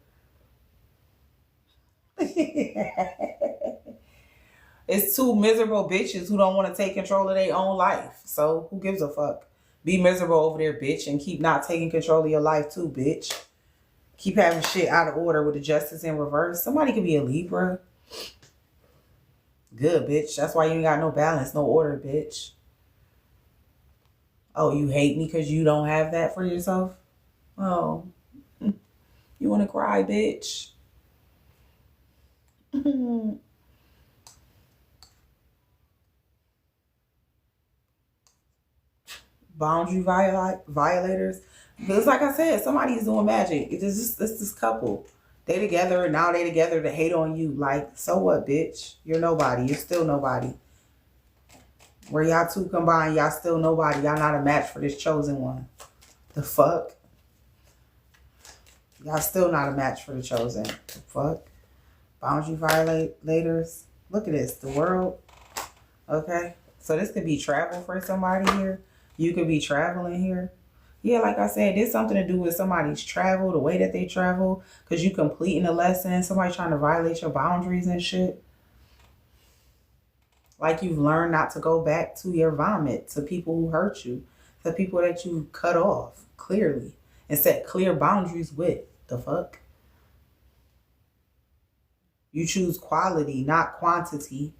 It's two miserable bitches who don't want to take control of their own life. So who gives a fuck? Be miserable over there, bitch, and keep not taking control of your life too, bitch. Keep having shit out of order with the justice in reverse. Somebody could be a Libra. Good, bitch. That's why you ain't got no balance, no order, bitch. Oh, you hate me because you don't have that for yourself? Oh. You want to cry, bitch? Boundary violators. Because like I said, somebody's doing magic. It's this couple. They together, and now they together to hate on you. Like, so what, bitch? You're nobody. You're still nobody. Where y'all two combined, y'all still nobody. Y'all not a match for this chosen one. The fuck? Y'all still not a match for the chosen. The fuck? Boundary violators. Look at this. The world. Okay. So this could be travel for somebody here. You could be traveling here. Yeah, like I said, there's something to do with somebody's travel, the way that they travel, because you completing a lesson, somebody trying to violate your boundaries and shit. Like you've learned not to go back to your vomit, to people who hurt you, to people that you cut off clearly and set clear boundaries with. The fuck? You choose quality, not quantity.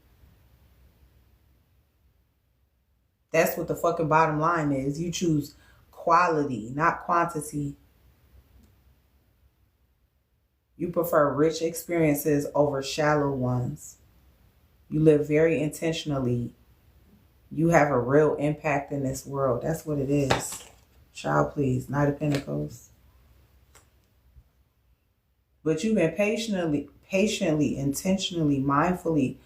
That's what the fucking bottom line is. You choose quality, not quantity. You prefer rich experiences over shallow ones. You live very intentionally. You have a real impact in this world. That's what it is. Child, please. Knight of Pentacles. But you've been patiently, intentionally, mindfully,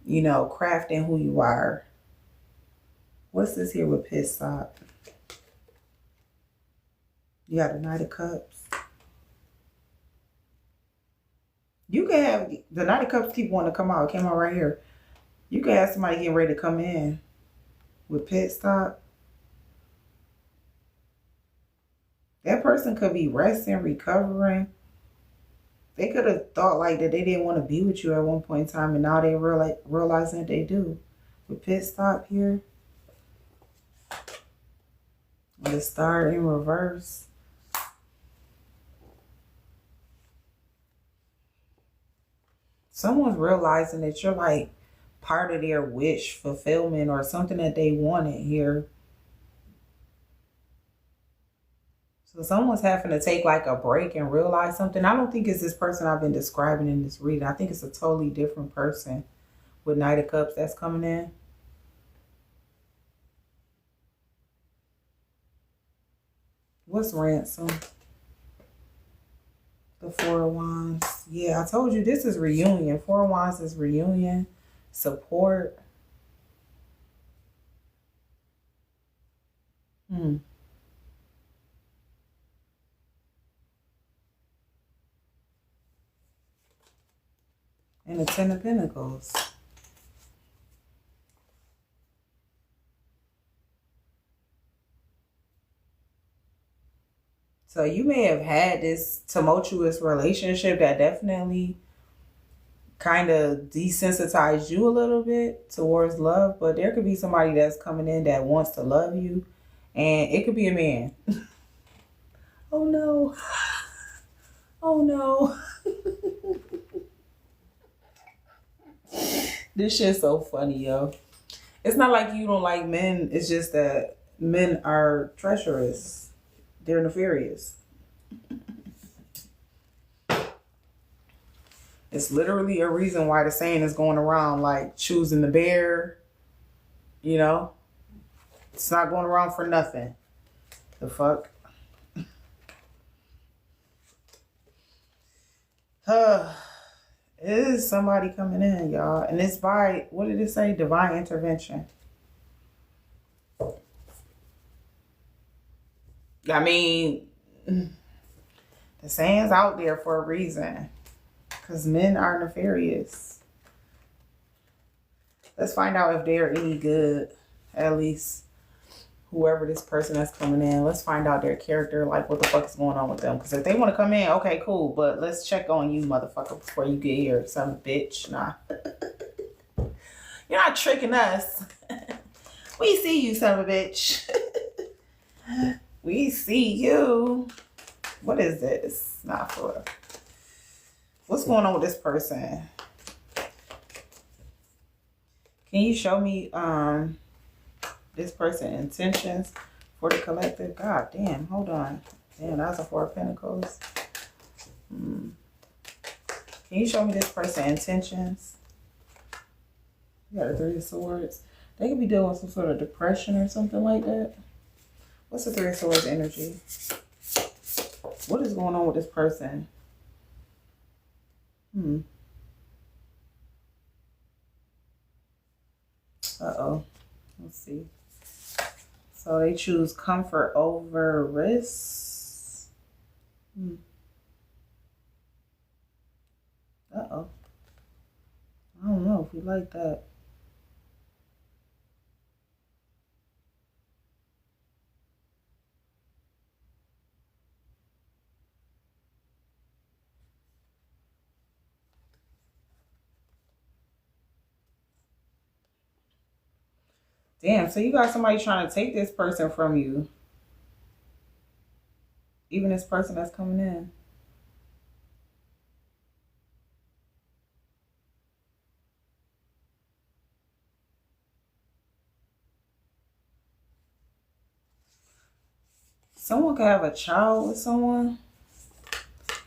you know, crafting who you are. What's this here with pit stop? You got the Knight of Cups. You can have the Knight of Cups keep wanting to come out. It came out right here. You can have somebody getting ready to come in with pit stop. That person could be resting, recovering. They could have thought like that they didn't want to be with you at one point in time, and now they realizing that they do. With pit stop here. The Star in reverse. Someone's realizing that you're like part of their wish fulfillment or something that they wanted here. So someone's having to take like a break and realize something. I don't think it's this person I've been describing in this reading. I think it's a totally different person with Knight of Cups that's coming in. What's ransom? The Four of Wands. Yeah, I told you this is reunion. Four of Wands is reunion, support. Hmm. And the Ten of Pentacles. So you may have had this tumultuous relationship that definitely kind of desensitized you a little bit towards love, but there could be somebody that's coming in that wants to love you, and it could be a man. Oh no. Oh no. This shit's so funny, yo. It's not like you don't like men, it's just that men are treacherous. They're nefarious. It's literally a reason why the saying is going around, like choosing the bear, you know? It's not going around for nothing. The fuck? It is somebody coming in, y'all. And it's by, what did it say? Divine intervention. I mean, the saying's out there for a reason. Because men are nefarious. Let's find out if they're any good. At least whoever this person that's coming in. Let's find out their character. Like, what the fuck is going on with them. Because if they want to come in, okay, cool. But let's check on you, motherfucker, before you get here. Some bitch. Nah. You're not tricking us. We see you, son of a bitch. We see you. What is this? Not for. What's going on with this person? Can you show me this person's intentions for the collective? God damn, hold on. Damn, that's a Four of Pentacles. Can you show me this person's intentions? You got a Three of Swords. They could be dealing with some sort of depression or something like that. What's the Three of Swords energy? What is going on with this person? Uh-oh. Let's see. So they choose comfort over risks. Uh-oh. I don't know if we like that. Damn, so you got somebody trying to take this person from you. Even this person that's coming in. Someone could have a child with someone.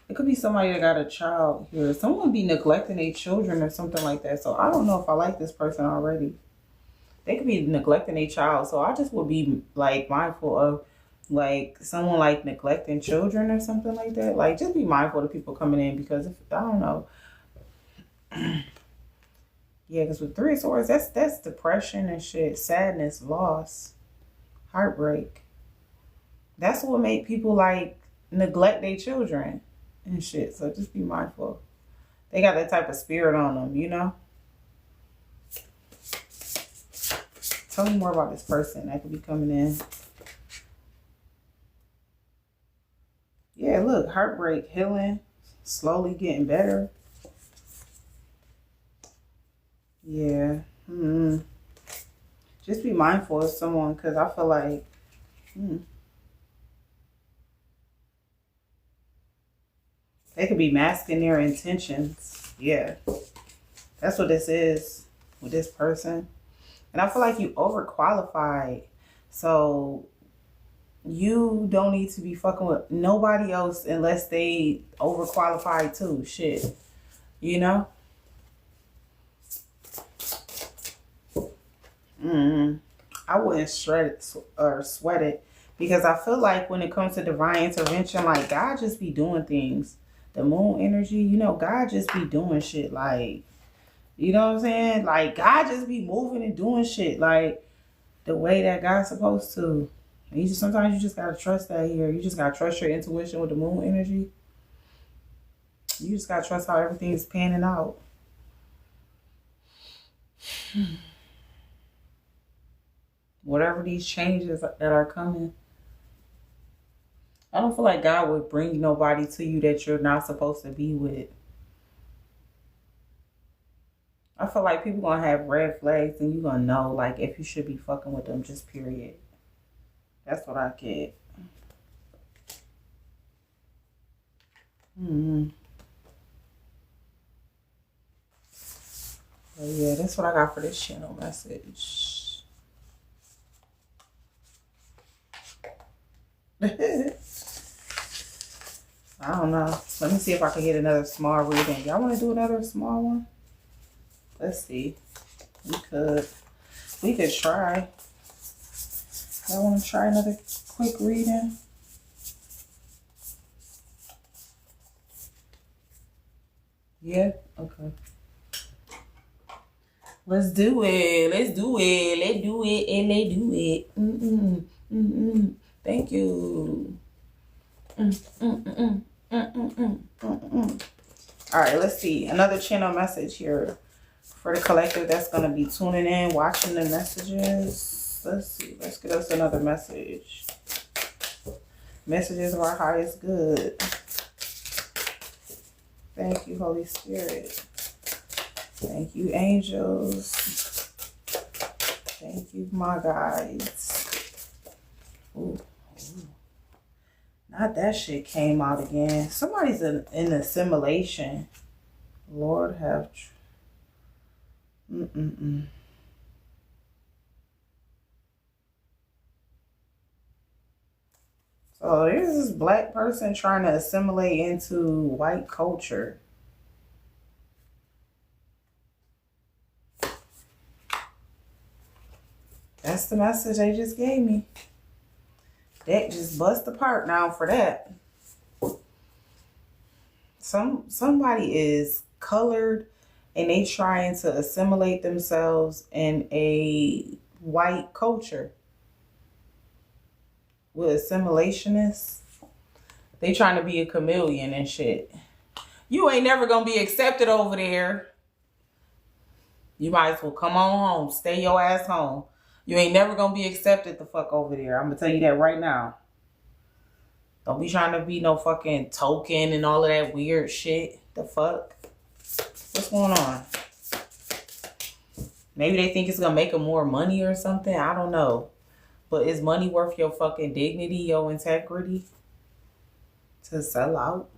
It could be somebody that got a child here. Someone be neglecting their children or something like that. So I don't know if I like this person already. They could be neglecting a child. So I just would be like mindful of like someone like neglecting children or something like that. Like just be mindful of people coming in because if, I don't know. Yeah, because with Three of Swords, that's depression and shit, sadness, loss, heartbreak. That's what make people like neglect their children and shit. So just be mindful. They got that type of spirit on them, you know? Tell me more about this person that could be coming in. Yeah, look, heartbreak, healing, slowly getting better. Yeah. Just be mindful of someone because I feel like they could be masking their intentions. Yeah. That's what this is with this person. And I feel like you overqualified. So you don't need to be fucking with nobody else unless they overqualified too. Shit. You know? I wouldn't shred it or sweat it. Because I feel like when it comes to divine intervention, like God just be doing things. The moon energy, you know, God just be doing shit like, you know what I'm saying? Like God just be moving and doing shit like the way that God's supposed to. Sometimes you just gotta trust that here. You just gotta trust your intuition with the moon energy. You just gotta trust how everything is panning out. Whatever these changes that are coming. I don't feel like God would bring nobody to you that you're not supposed to be with. I feel like people gonna have red flags and you gonna know like if you should be fucking with them, just period. That's what I get. So yeah, that's what I got for this channel message. I don't know. Let me see if I can get another small reading. Y'all want to do another small one? Let's see. We could try. Y'all want to try another quick reading? Yeah? Okay. Let's do it. Let's do it. Let's do it. And let's do it. Thank you. All right, let's see. Another channel message here for the collective that's going to be tuning in, watching the messages. Let's see. Let's get us another message. Messages of our highest good. Thank you, Holy Spirit. Thank you, angels. Thank you, my guides. Ooh. Not that shit came out again. Somebody's in assimilation. Lord have... So there's this black person trying to assimilate into white culture. That's the message they just gave me. That just bust apart now for that. Somebody is colored and they trying to assimilate themselves in a white culture. With assimilationists, they trying to be a chameleon and shit. You ain't never gonna be accepted over there. You might as well come on home. Stay your ass home. You ain't never gonna be accepted the fuck over there. I'm gonna tell you that right now. Don't be trying to be no fucking token and all of that weird shit. The fuck? What's going on? Maybe they think it's gonna make them more money or something. I don't know. But is money worth your fucking dignity, your integrity? To sell out?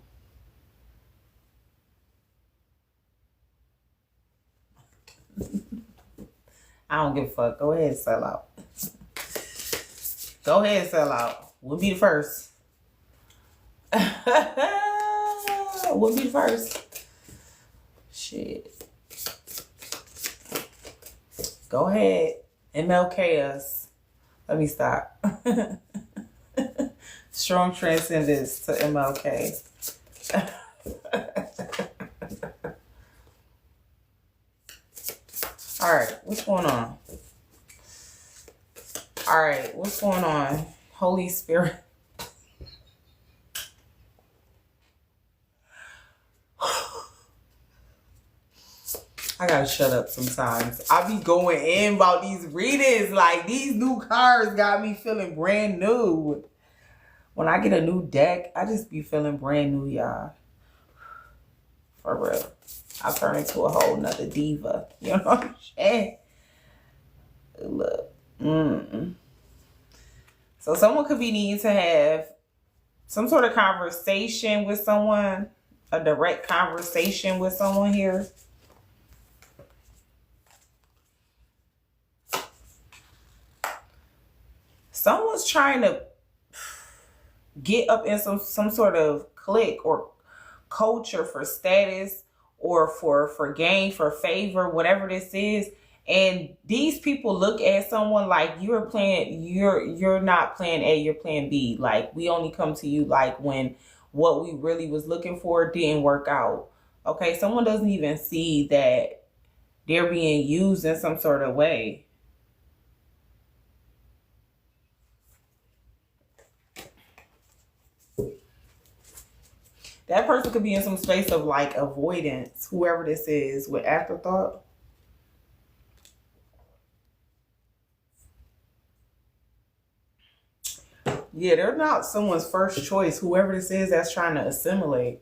I don't give a fuck. Go ahead and sell out. Go ahead and sell out. We'll be the first. We'll be the first. Shit. Go ahead. MLK us. Let me stop. Strong transcendence to MLK. All right, what's going on? All right, what's going on? Holy Spirit. I gotta shut up sometimes. I be going in about these readings. Like, these new cards got me feeling brand new. When I get a new deck, I just be feeling brand new, y'all. For real. I turn into a whole nother diva. You know what I'm saying? Look. So someone could be needing to have some sort of conversation with someone. A direct conversation with someone here. Someone's trying to get up in some sort of clique or culture for status or for gain, for favor, whatever this is. And these people look at someone like you're not plan A, you're plan B. Like, we only come to you like when what we really was looking for didn't work out. Okay, someone doesn't even see that they're being used in some sort of way. That person could be in some space of like avoidance, whoever this is, with afterthought. Yeah, they're not someone's first choice, whoever this is that's trying to assimilate.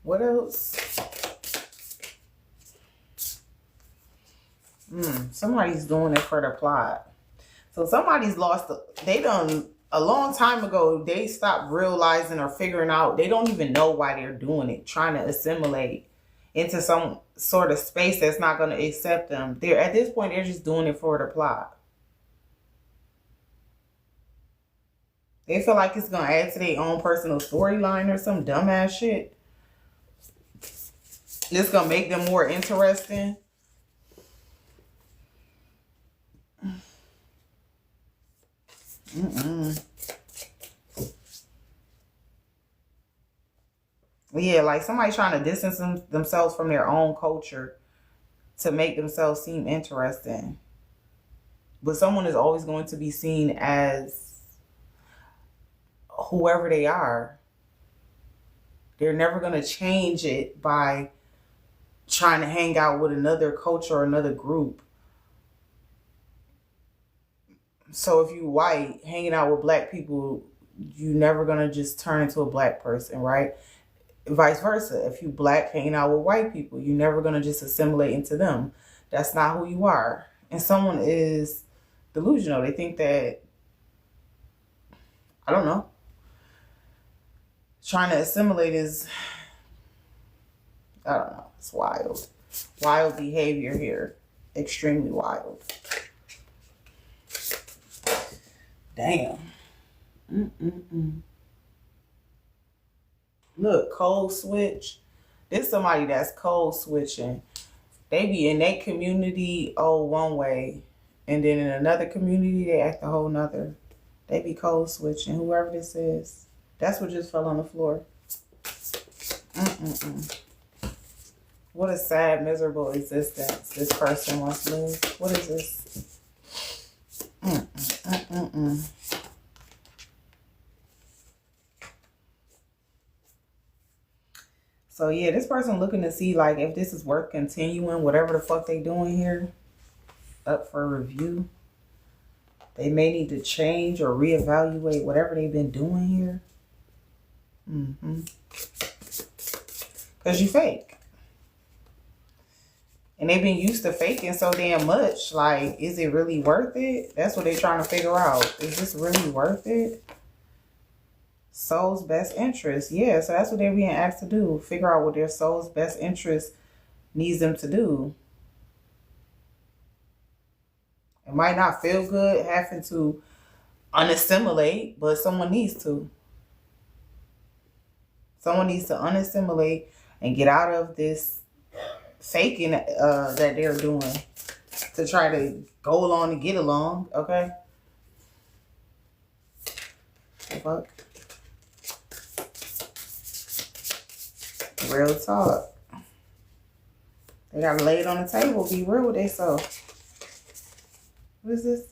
What else? Somebody's doing it for the plot. So somebody's lost, they done, a long time ago, they stopped realizing or figuring out, they don't even know why they're doing it, trying to assimilate into some sort of space that's not going to accept them. They're, at this point, they're just doing it for the plot. They feel like it's going to add to their own personal storyline or some dumbass shit. It's going to make them more interesting. Yeah, like somebody trying to distance themselves from their own culture to make themselves seem interesting. But someone is always going to be seen as whoever they are. They're never going to change it by trying to hang out with another culture or another group. So if you white, hanging out with black people, you're never going to just turn into a black person, right? Vice versa. If you black, hanging out with white people, you're never going to just assimilate into them. That's not who you are. And someone is delusional. They think that, I don't know, trying to assimilate is, I don't know, it's wild. Wild behavior here. Extremely wild. Damn. Look, code switch. There's somebody that's code switching. They be in their community, one way. And then in another community, they act a whole nother. They be code switching, whoever this is. That's what just fell on the floor. What a sad, miserable existence this person wants to live. What is this? So yeah, this person looking to see like if this is worth continuing, whatever the fuck they doing here, up for review. They may need to change or reevaluate whatever they've been doing here. Because you fake. And they've been used to faking so damn much. Like, is it really worth it? That's what they're trying to figure out. Is this really worth it? Soul's best interest. Yeah, so that's what they're being asked to do. Figure out what their soul's best interest needs them to do. It might not feel good having to unassimilate, but someone needs to. Someone needs to unassimilate and get out of this faking that they're doing to try to go along and get along, okay? Fuck. Real talk. They gotta lay it on the table. Be real with themselves. What is this?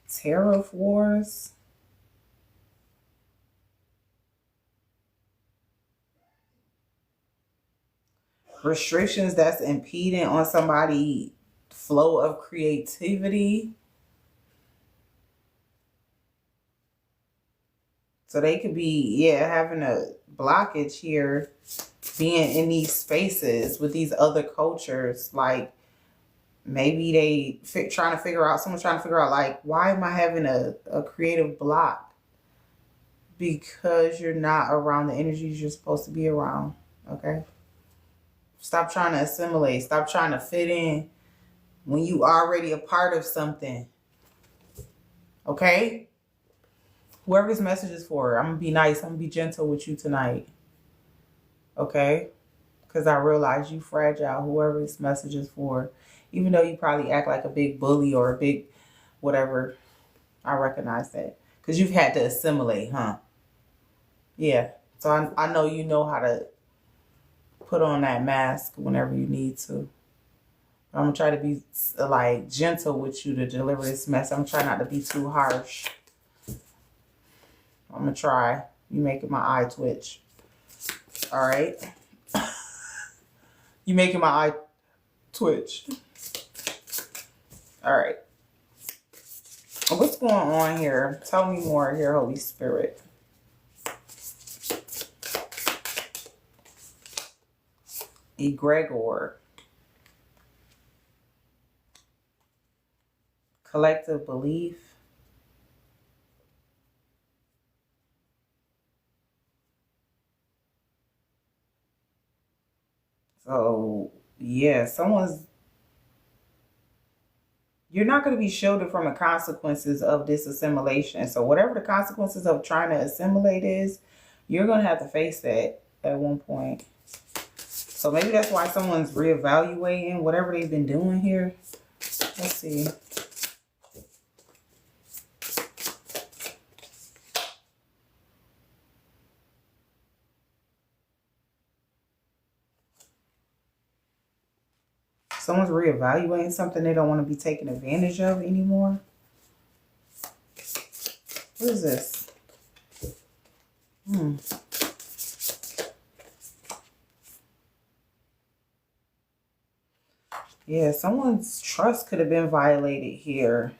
Tariff wars. Restrictions that's impeding on somebody's flow of creativity. So they could be, having a blockage here, being in these spaces with these other cultures. Like, maybe someone's trying to figure out, like, why am I having a creative block? Because you're not around the energies you're supposed to be around, okay? Stop trying to assimilate. Stop trying to fit in when you already a part of something, okay? Whoever this message is for, I'm going to be nice. I'm going to be gentle with you tonight, okay? Because I realize you fragile, whoever this message is for. Even though you probably act like a big bully or a big whatever, I recognize that. Because you've had to assimilate, huh? Yeah. So I know you know how to put on that mask whenever you need to. I'm going to try to be like gentle with you to deliver this message. I'm trying not to be too harsh. I'm going to try. You making my eye twitch. All right. You making my eye twitch. All right. What's going on here? Tell me more here, Holy Spirit. Egregor. Collective belief. So, yeah, you're not going to be shielded from the consequences of this assimilation. So whatever the consequences of trying to assimilate is, you're going to have to face that at one point. So maybe that's why someone's reevaluating whatever they've been doing here. Let's see. Someone's reevaluating something they don't want to be taken advantage of anymore. What is this? Yeah, someone's trust could have been violated here.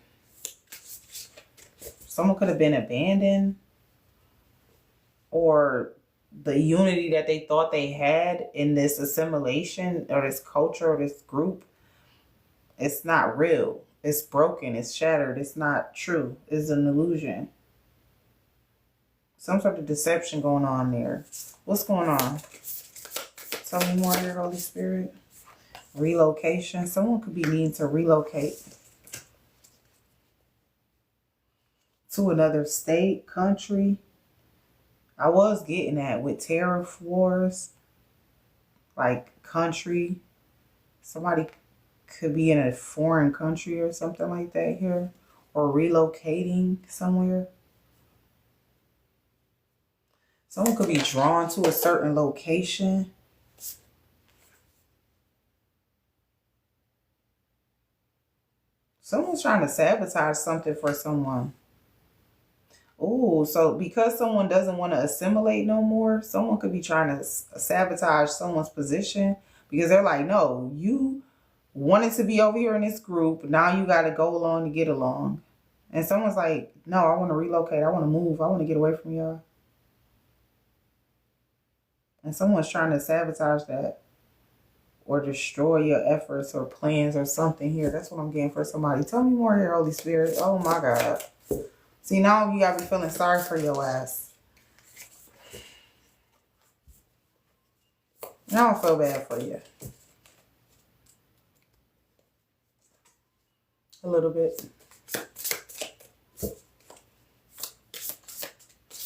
Someone could have been abandoned. Or the unity that they thought they had in this assimilation or this culture or this group, it's not real. It's broken. It's shattered. It's not true. It's an illusion. Some sort of deception going on there. What's going on? Tell me more here, Holy Spirit. Relocation. Someone could be needing to relocate to another state, country. I was getting at with tariff wars, like country. Somebody could be in a foreign country or something like that here, or relocating somewhere. Someone could be drawn to a certain location. Someone's trying to sabotage something for someone. Oh, so because someone doesn't want to assimilate no more, someone could be trying to sabotage someone's position because they're like, no, you wanted to be over here in this group. Now you got to go along to get along. And someone's like, no, I want to relocate. I want to move. I want to get away from y'all. And someone's trying to sabotage that or destroy your efforts or plans or something here. That's what I'm getting for somebody. Tell me more here, Holy Spirit. Oh, my God. See, now you got to be feeling sorry for your ass. Now I feel bad for you. A little bit.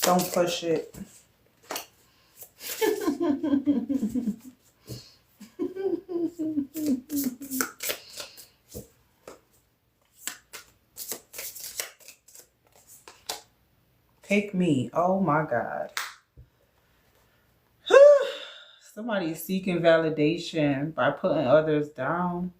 Don't push it. Pick me. Oh my God. Somebody is seeking validation by putting others down.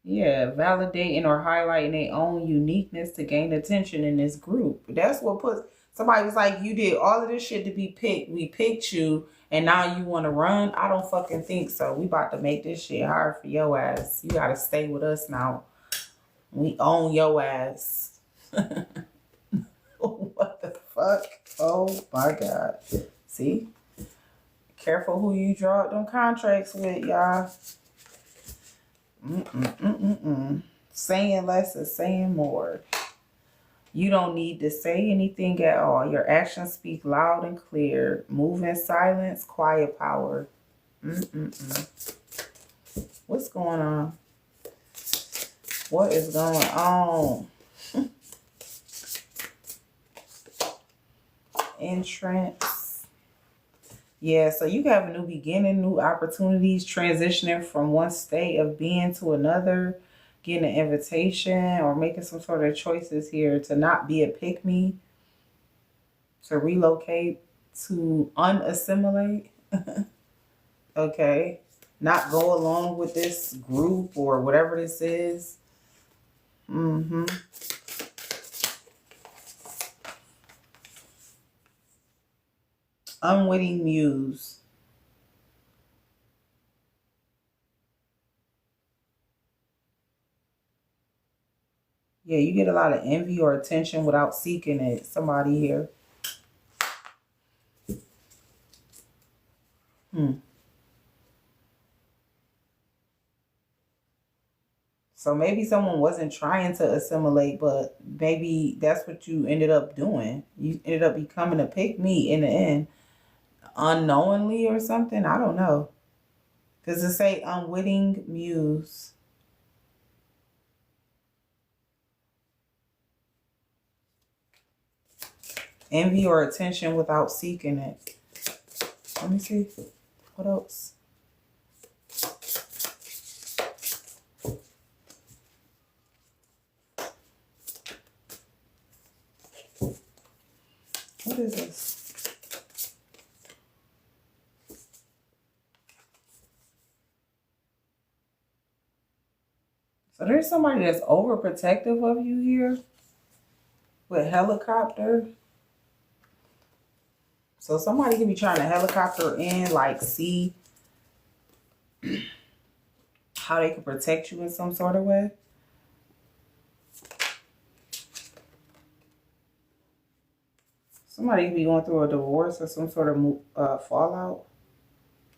Yeah, validating or highlighting their own uniqueness to gain attention in this group. That's what puts... Somebody was like, you did all of this shit to be picked. We picked you, and now you want to run? I don't fucking think so. We about to make this shit hard for your ass. You got to stay with us now. We own your ass. What the fuck? Oh, my God. See? Careful who you draw them contracts with, y'all. Saying less is saying more. You don't need to say anything at all. Your actions speak loud and clear. Move in silence, quiet power. What's going on? What is going on? Entrance. Yeah, so you have a new beginning, new opportunities, transitioning from one state of being to another, getting an invitation or making some sort of choices here to not be a pick-me, to relocate. to unassimilate. Okay. Not go along with this group or whatever this is. Mm-hmm. Unwitting muse. Yeah, you get a lot of envy or attention without seeking it. Somebody here. So maybe someone wasn't trying to assimilate, but maybe that's what you ended up doing. You ended up becoming a pick me in the end, unknowingly or something. I don't know. Because it say unwitting muse. Envy or attention without seeking it. Let me see. What else? What is this? So there's somebody that's overprotective of you here with helicopter. So somebody could be trying to helicopter in, like see how they can protect you in some sort of way. Somebody could be going through a divorce or some sort of fallout.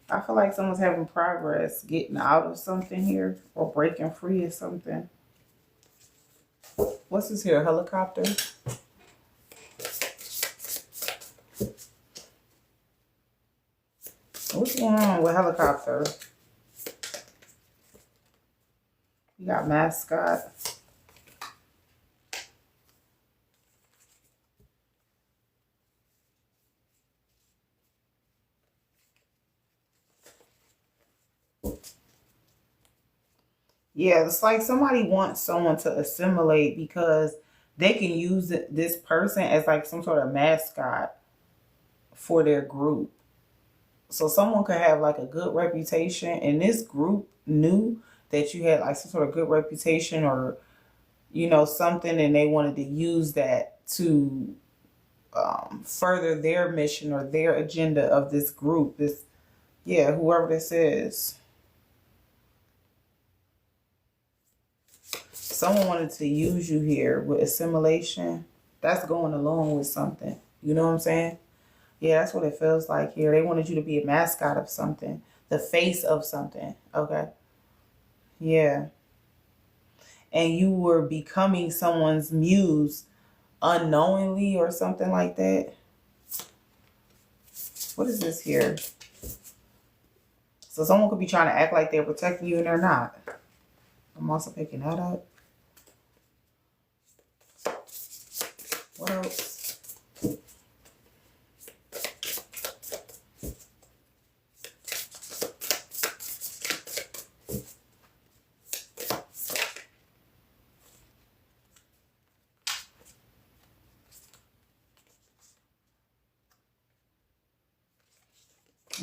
I feel like someone's having progress getting out of something here or breaking free of something. What's this here? A helicopter? What's going on with helicopter? You got mascot. Yeah, it's like somebody wants someone to assimilate because they can use this person as like some sort of mascot for their group. So someone could have like a good reputation, and this group knew that you had like some sort of good reputation or, you know, something, and they wanted to use that to further their mission or their agenda of this group. This, yeah, whoever this is. Someone wanted to use you here with assimilation. That's going along with something. You know what I'm saying? Yeah, that's what it feels like here. They wanted you to be a mascot of something, the face of something. Okay. Yeah. And you were becoming someone's muse unknowingly or something like that. What is this here? So someone could be trying to act like they're protecting you and they're not. I'm also picking that up. What else?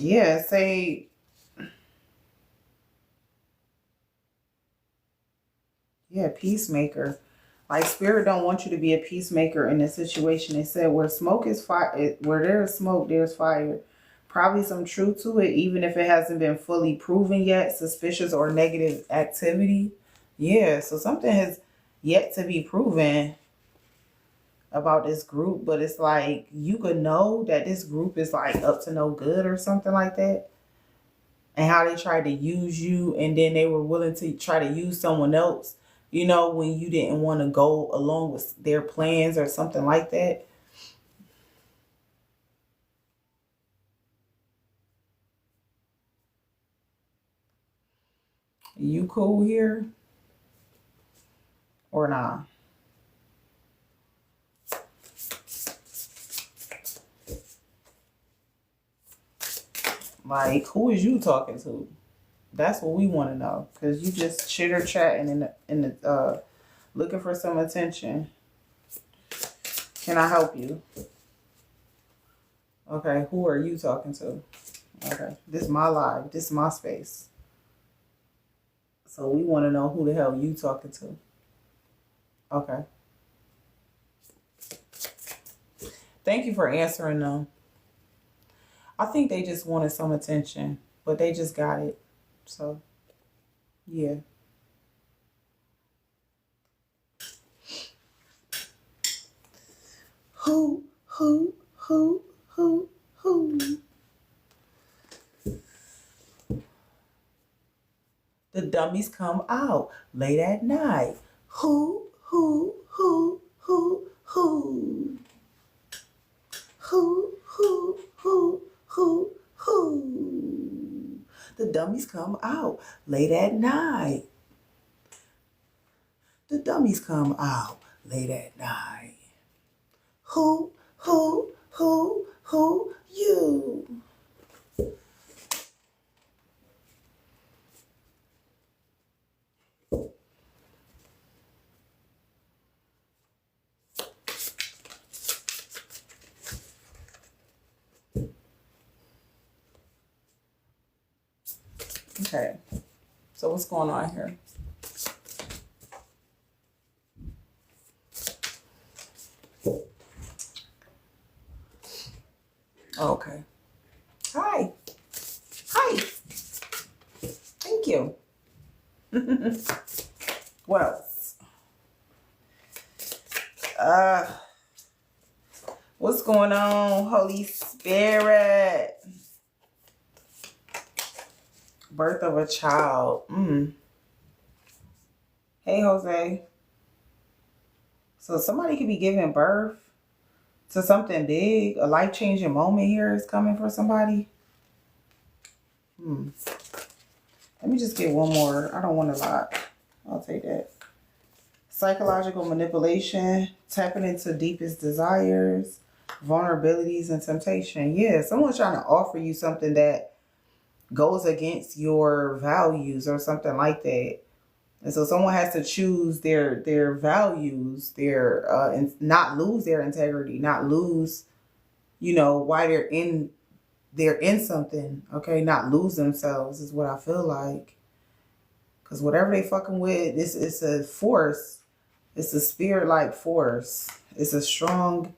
Yeah, say, yeah, peacemaker. Like spirit don't want you to be a peacemaker in this situation. They said where smoke is fire, where there is smoke, there's fire. Probably some truth to it, even if it hasn't been fully proven yet, suspicious or negative activity. Yeah, so something has yet to be proven about this group, but it's like you could know that this group is like up to no good or something like that. And how they tried to use you, and then they were willing to try to use someone else, you know, when you didn't want to go along with their plans or something like that. You cool here or nah? Like, who is you talking to? That's what we want to know, because you just chitter chatting in the looking for some attention. Can I help you? Okay, who are you talking to? Okay, this is my live. This is my space. So we want to know who the hell you talking to. Okay. Thank you for answering them. I think they just wanted some attention, but they just got it. So, yeah. Who? The dummies come out late at night. Who? The dummies come out late at night. The dummies come out late at night. Who, you? Okay, so what's going on here? Okay. Hi. Thank you. What else? What's going on, Holy Spirit? Birth of a child. Hey, Jose. So somebody could be giving birth to something big. A life-changing moment here is coming for somebody. Let me just get one more. I don't want a lot. I'll take that. Psychological manipulation, tapping into deepest desires, vulnerabilities, and temptation. Yeah, someone's trying to offer you something that goes against your values or something like that. And so someone has to choose their values, and not lose their integrity, not lose, why they're in something, okay? Not lose themselves is what I feel like. Because whatever they fucking with, it's a force. It's a spirit-like force. It's a strong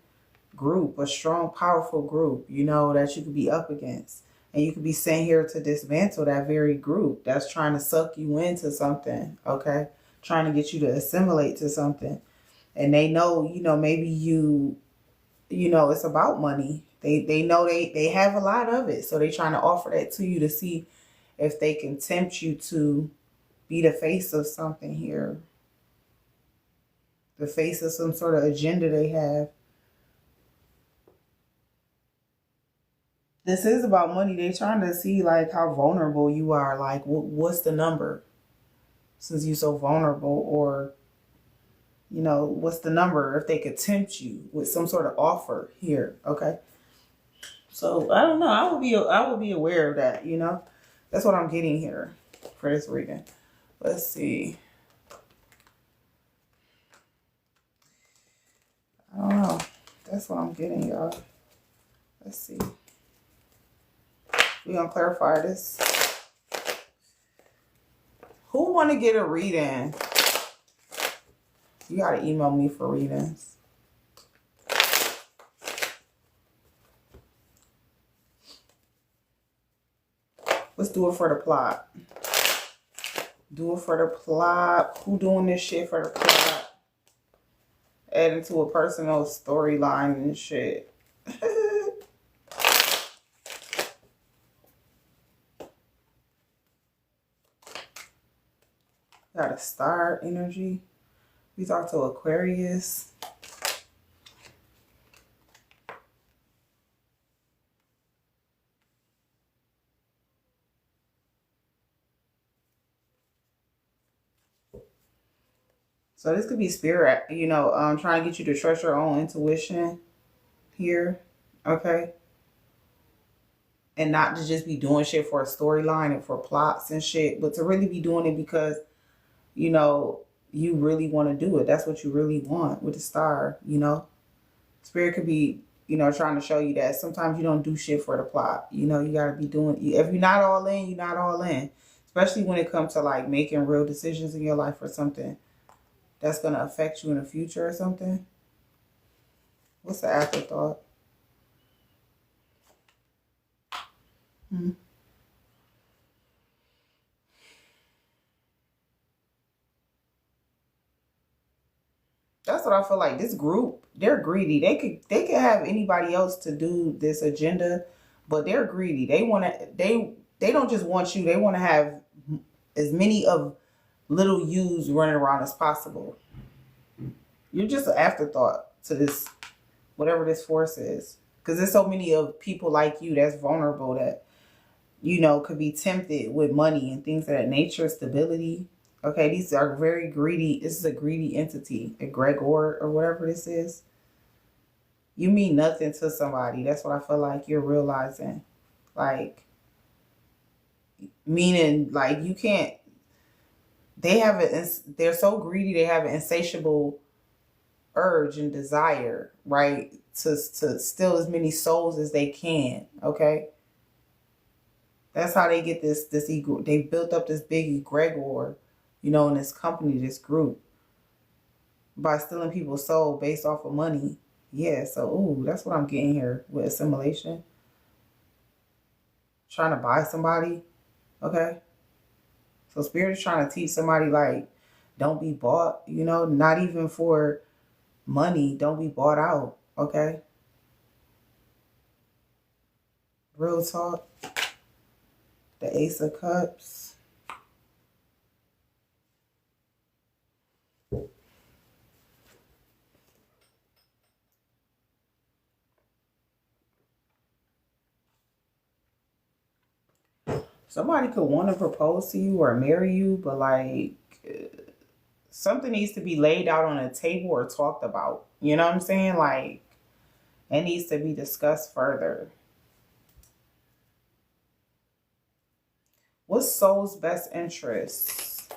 group, a strong, powerful group, that you could be up against. And you could be sent here to dismantle that very group that's trying to suck you into something, okay? Trying to get you to assimilate to something. And they know, maybe it's about money. They know they have a lot of it. So they're trying to offer that to you to see if they can tempt you to be the face of something here. The face of some sort of agenda they have. This is about money. They're trying to see like how vulnerable you are. Like what's the number? Since you're so vulnerable, or what's the number if they could tempt you with some sort of offer here, okay? So I don't know. I would be aware of that, That's what I'm getting here for this reading. Let's see. I don't know. That's what I'm getting, y'all. Let's see. We're going to clarify this. Who want to get a reading? You got to email me for readings. Let's do it for the plot. Do it for the plot. Who doing this shit for the plot? Add into a personal storyline and shit. Got a star energy. We talk to Aquarius. So this could be spirit, trying to get you to trust your own intuition here, okay? And not to just be doing shit for a storyline and for plots and shit, but to really be doing it because, you really want to do it. That's what you really want with the star, Spirit could be, you know, trying to show you that sometimes you don't do shit for the plot. You know, you got to be doing, if you're not all in, you're not all in. Especially when it comes to like making real decisions in your life or something that's going to affect you in the future or something. What's the afterthought? That's what I feel like. This group, they're greedy. They could have anybody else to do this agenda, but they're greedy. They want to they don't just want you. They want to have as many of little yous running around as possible. You're just an afterthought to this, whatever this force is, because there's so many of people like you that's vulnerable that, you know, could be tempted with money and things of that nature, stability. Okay, these are very greedy. This is a greedy entity, a Gregor or whatever this is. You mean nothing to somebody. That's what I feel like you're realizing. Like, meaning, like, you can't, they're so greedy, they have an insatiable urge and desire, right? To steal as many souls as they can, okay? That's how they get this ego. They built up this big egregore, you know, in this company, this group, by stealing people's soul based off of money. Yeah, so, ooh, that's what I'm getting here with assimilation. Trying to buy somebody, okay? So Spirit is trying to teach somebody, like, don't be bought, you know, not even for money. Don't be bought out, okay? Real talk. The Ace of Cups. Somebody could want to propose to you or marry you, but like something needs to be laid out on a table or talked about. You know what I'm saying? Like it needs to be discussed further. What's soul's best interests?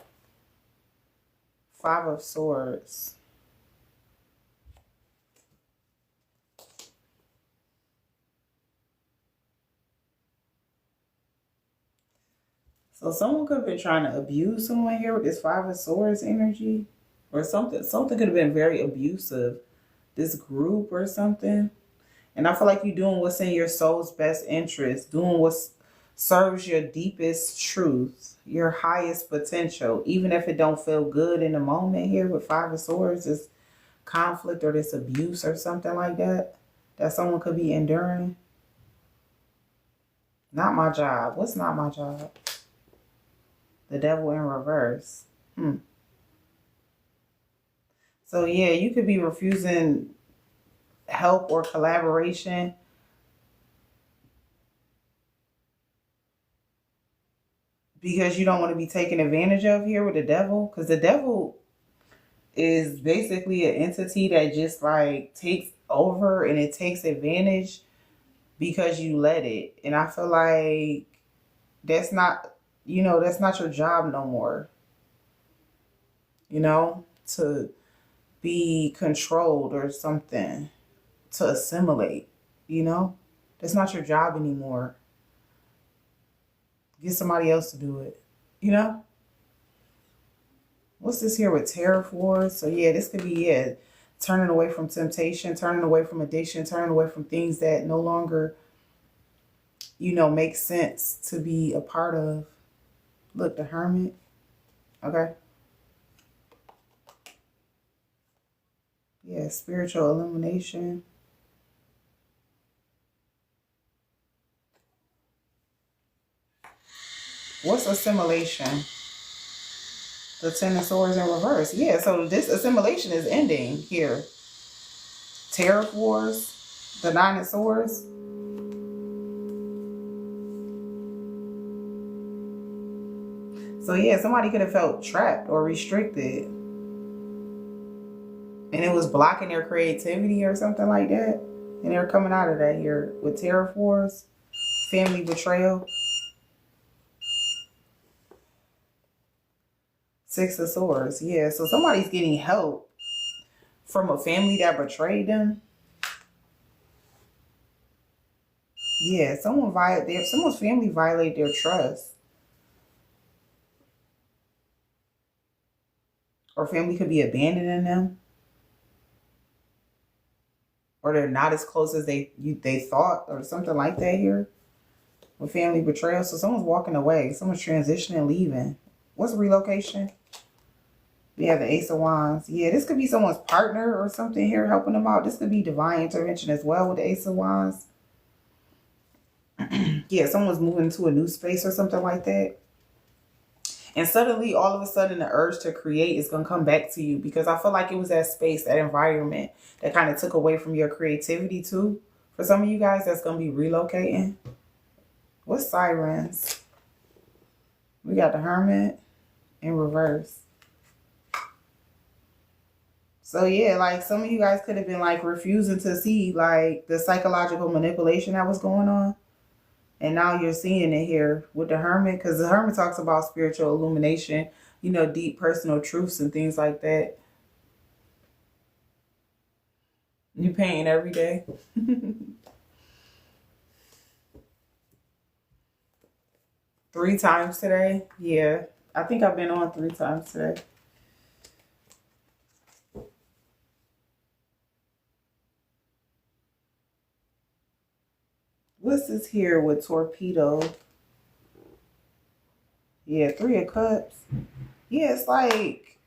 Five of Swords. So someone could have been trying to abuse someone here with this Five of Swords energy. Or something could have been very abusive. This group or something. And I feel like you're doing what's in your soul's best interest. Doing what serves your deepest truth. Your highest potential. Even if it don't feel good in the moment here with Five of Swords. This conflict or this abuse or something like that. That someone could be enduring. Not my job. What's not my job? The Devil in reverse. So yeah, you could be refusing help or collaboration because you don't want to be taken advantage of here with the devil. Because the devil is basically an entity that just like takes over and it takes advantage because you let it. And I feel like that's not, you know, that's not your job no more. You know, to be controlled or something, to assimilate, you know? That's not your job anymore. Get somebody else to do it, you know? What's this here with Tarot Wars? So yeah, this could be it. Turning away from temptation, turning away from addiction, turning away from things that no longer, you know, make sense to be a part of. Look, the Hermit. Okay. Yeah, spiritual illumination. What's assimilation? The Ten of Swords in reverse. Yeah, so this assimilation is ending here. Tarot Wars, the Nine of Swords. So yeah, somebody could have felt trapped or restricted. And it was blocking their creativity or something like that. And they're coming out of that here with Tarot Wars, family betrayal. Six of Swords. Yeah, so somebody's getting help from a family that betrayed them. Yeah, someone's family violated their trust. Or family could be abandoning them. Or they're not as close as they thought, or something like that here. With family betrayal. So someone's walking away. Someone's transitioning, leaving. What's relocation? We have the Ace of Wands. Yeah, this could be someone's partner or something here helping them out. This could be divine intervention as well with the Ace of Wands. Yeah, someone's moving to a new space or something like that. And suddenly, all of a sudden, the urge to create is going to come back to you, because I feel like it was that space, that environment that kind of took away from your creativity too. For some of you guys, that's going to be relocating. What's sirens? We got the Hermit in reverse. So yeah, like some of you guys could have been like refusing to see like the psychological manipulation that was going on. And now you're seeing it here with the Hermit, because the Hermit talks about spiritual illumination, you know, deep personal truths and things like that. You painting every day? 3 times today? Yeah, I think I've been on 3 times today. What's this here with torpedo? Yeah, 3 of Cups. Yeah, it's like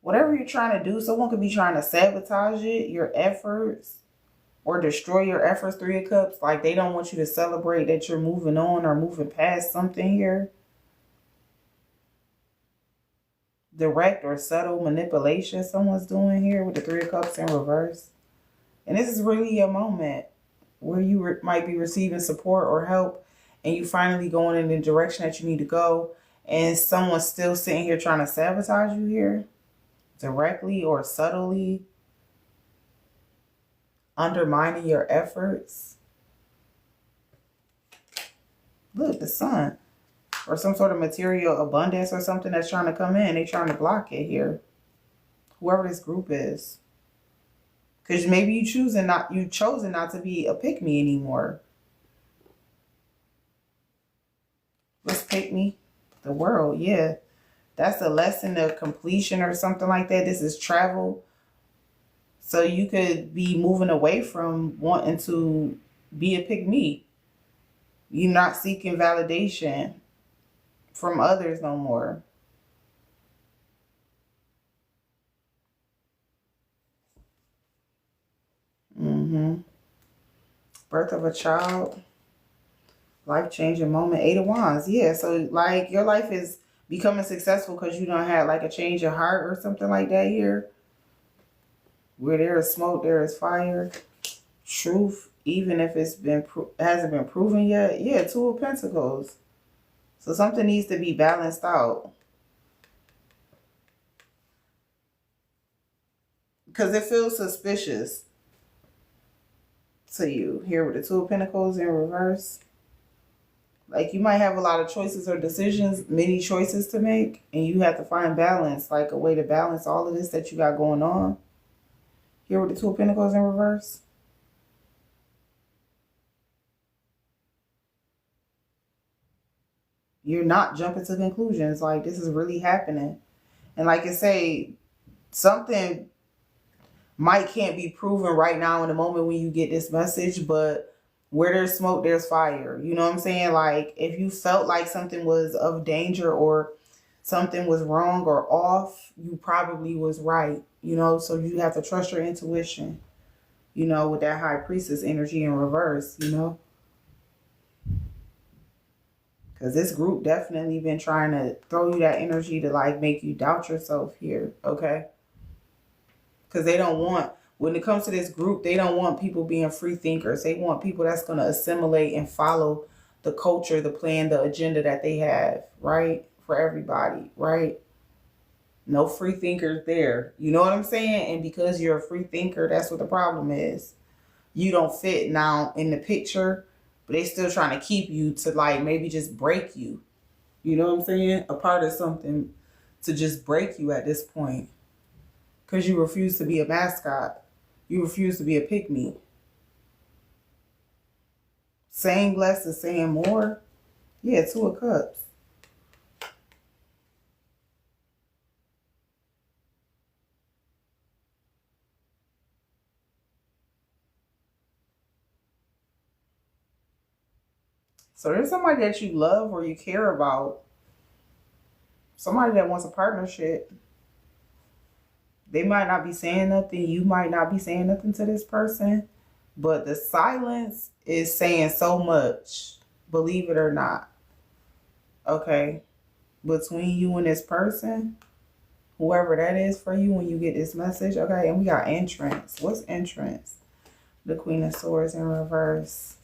whatever you're trying to do, someone could be trying to sabotage it, your efforts, or destroy your efforts. 3 of Cups. Like they don't want you to celebrate that you're moving on or moving past something here. Direct or subtle manipulation someone's doing here with the 3 of Cups in reverse. And this is really a moment where you might be receiving support or help, and you finally going in the direction that you need to go, and someone's still sitting here trying to sabotage you here, directly or subtly, undermining your efforts. Look, the Sun. Or some sort of material abundance or something that's trying to come in. They're trying to block it here. Whoever this group is. Because maybe you've chosen not to be a pick-me anymore. Let's pick me. The world, yeah. That's a lesson of completion or something like that. This is travel. So you could be moving away from wanting to be a pick-me. You're not seeking validation from others no more. Birth of a child. Life-changing moment. 8 of Wands. Yeah, so like your life is becoming successful because you don't have like a change of heart or something like that here. Where there is smoke, there is fire. Truth, even if it's hasn't been proven yet. Yeah, 2 of Pentacles. So something needs to be balanced out. Because it feels suspicious to you here with the 2 of Pentacles in reverse. Like you might have a lot of choices or decisions, many choices to make, and you have to find balance, like a way to balance all of this that you got going on. Here with the 2 of Pentacles in reverse. You're not jumping to conclusions. Like this is really happening. And like I say, something can't be proven right now in the moment when you get this message, but where there's smoke, there's fire. You know what I'm saying? Like if you felt like something was of danger or something was wrong or off, you probably was right. You know, so you have to trust your intuition, you know, with that High Priestess energy in reverse, you know. Because this group definitely been trying to throw you that energy to like make you doubt yourself here, okay? Because they don't want, when it comes to this group, they don't want people being free thinkers. They want people that's going to assimilate and follow the culture, the plan, the agenda that they have, right? For everybody, right? No free thinkers there. You know what I'm saying? And because you're a free thinker, that's what the problem is. You don't fit now in the picture, but they still trying to keep you to like maybe just break you. You know what I'm saying? A part of something to just break you at this point. Because you refuse to be a mascot. You refuse to be a pick-me. saying less is saying more. Yeah, Two of Cups. So there's somebody that you love or you care about. Somebody that wants a partnership. They might not be saying nothing. You might not be saying nothing to this person. But the silence is saying so much. Believe it or not. Okay? Between you and this person, whoever that is for you when you get this message. Okay? And we got entrance. What's entrance? The Queen of Swords in reverse.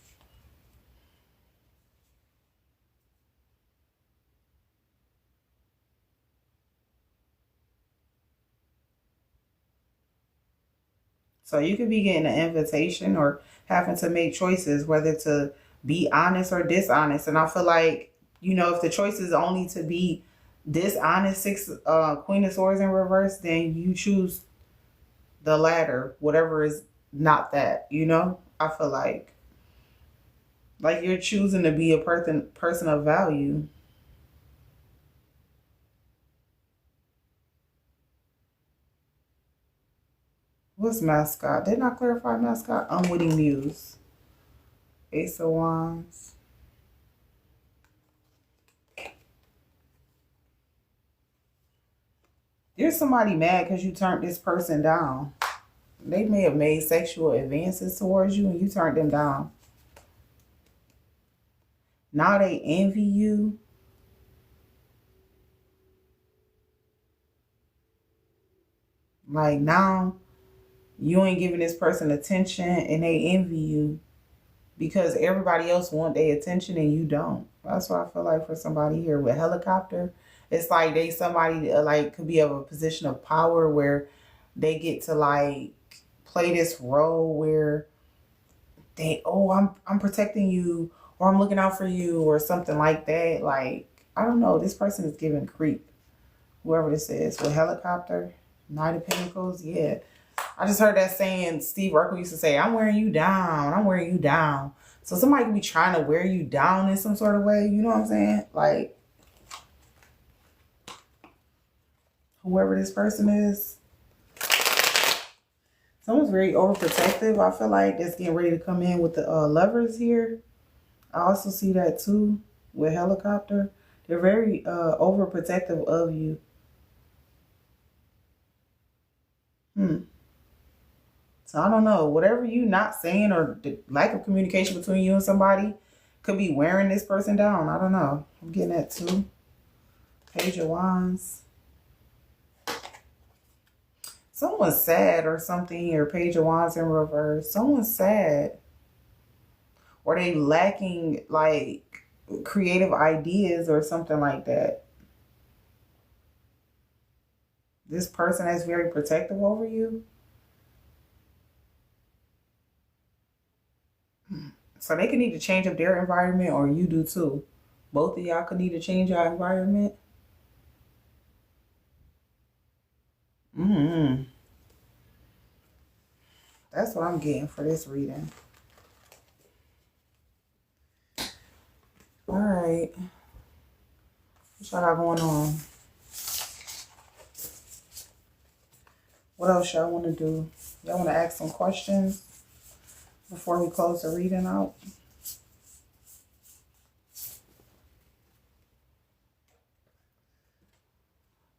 So you could be getting an invitation or having to make choices, whether to be honest or dishonest. And I feel like, you know, if the choice is only to be dishonest, Queen of Swords in reverse, then you choose the latter, whatever is not that, you know? I feel like you're choosing to be a person of value. What's mascot? Didn't I clarify mascot? Unwitting Muse. Ace of Wands. There's somebody mad because you turned this person down. They may have made sexual advances towards you and you turned them down. Now they envy you. Like now you ain't giving this person attention and they envy you because everybody else want their attention and you don't. That's what I feel like for somebody here with helicopter. It's like they somebody like could be of a position of power where they get to like play this role where they, oh, I'm protecting you or I'm looking out for you or something like that. Like, I don't know. This person is giving creep. Whoever this is with helicopter, Knight of Pentacles. Yeah. I just heard that saying Steve Urkel used to say, I'm wearing you down. I'm wearing you down. So somebody could be trying to wear you down in some sort of way. You know what I'm saying? Like, whoever this person is. Someone's very overprotective. I feel like it's getting ready to come in with the Lovers here. I also see that too with helicopter. They're very overprotective of you. So I don't know. Whatever you not saying or the lack of communication between you and somebody could be wearing this person down. I don't know. I'm getting that too. Page of Wands. Someone's sad or something, or Page of Wands in reverse. Someone's sad. Or they lacking like creative ideas or something like that. This person is very protective over you. So they could need to change up their environment or you do too. Both of y'all could need to change your environment. That's what I'm getting for this reading. All right. What y'all got going on? What else y'all want to do? Y'all want to ask some questions before we close the reading out?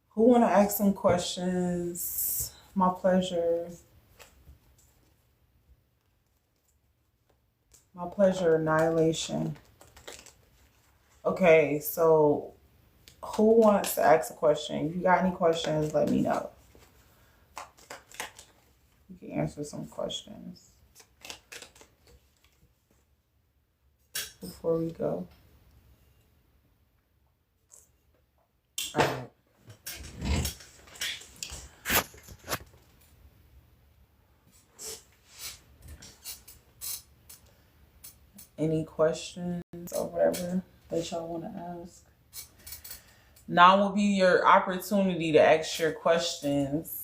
Who want to ask some questions? My pleasure. My pleasure, Annihilation. Okay, so who wants to ask a question? If you got any questions, let me know. You can answer some questions before we go. All right. Any questions or whatever that y'all want to ask? Now will be your opportunity to ask your questions.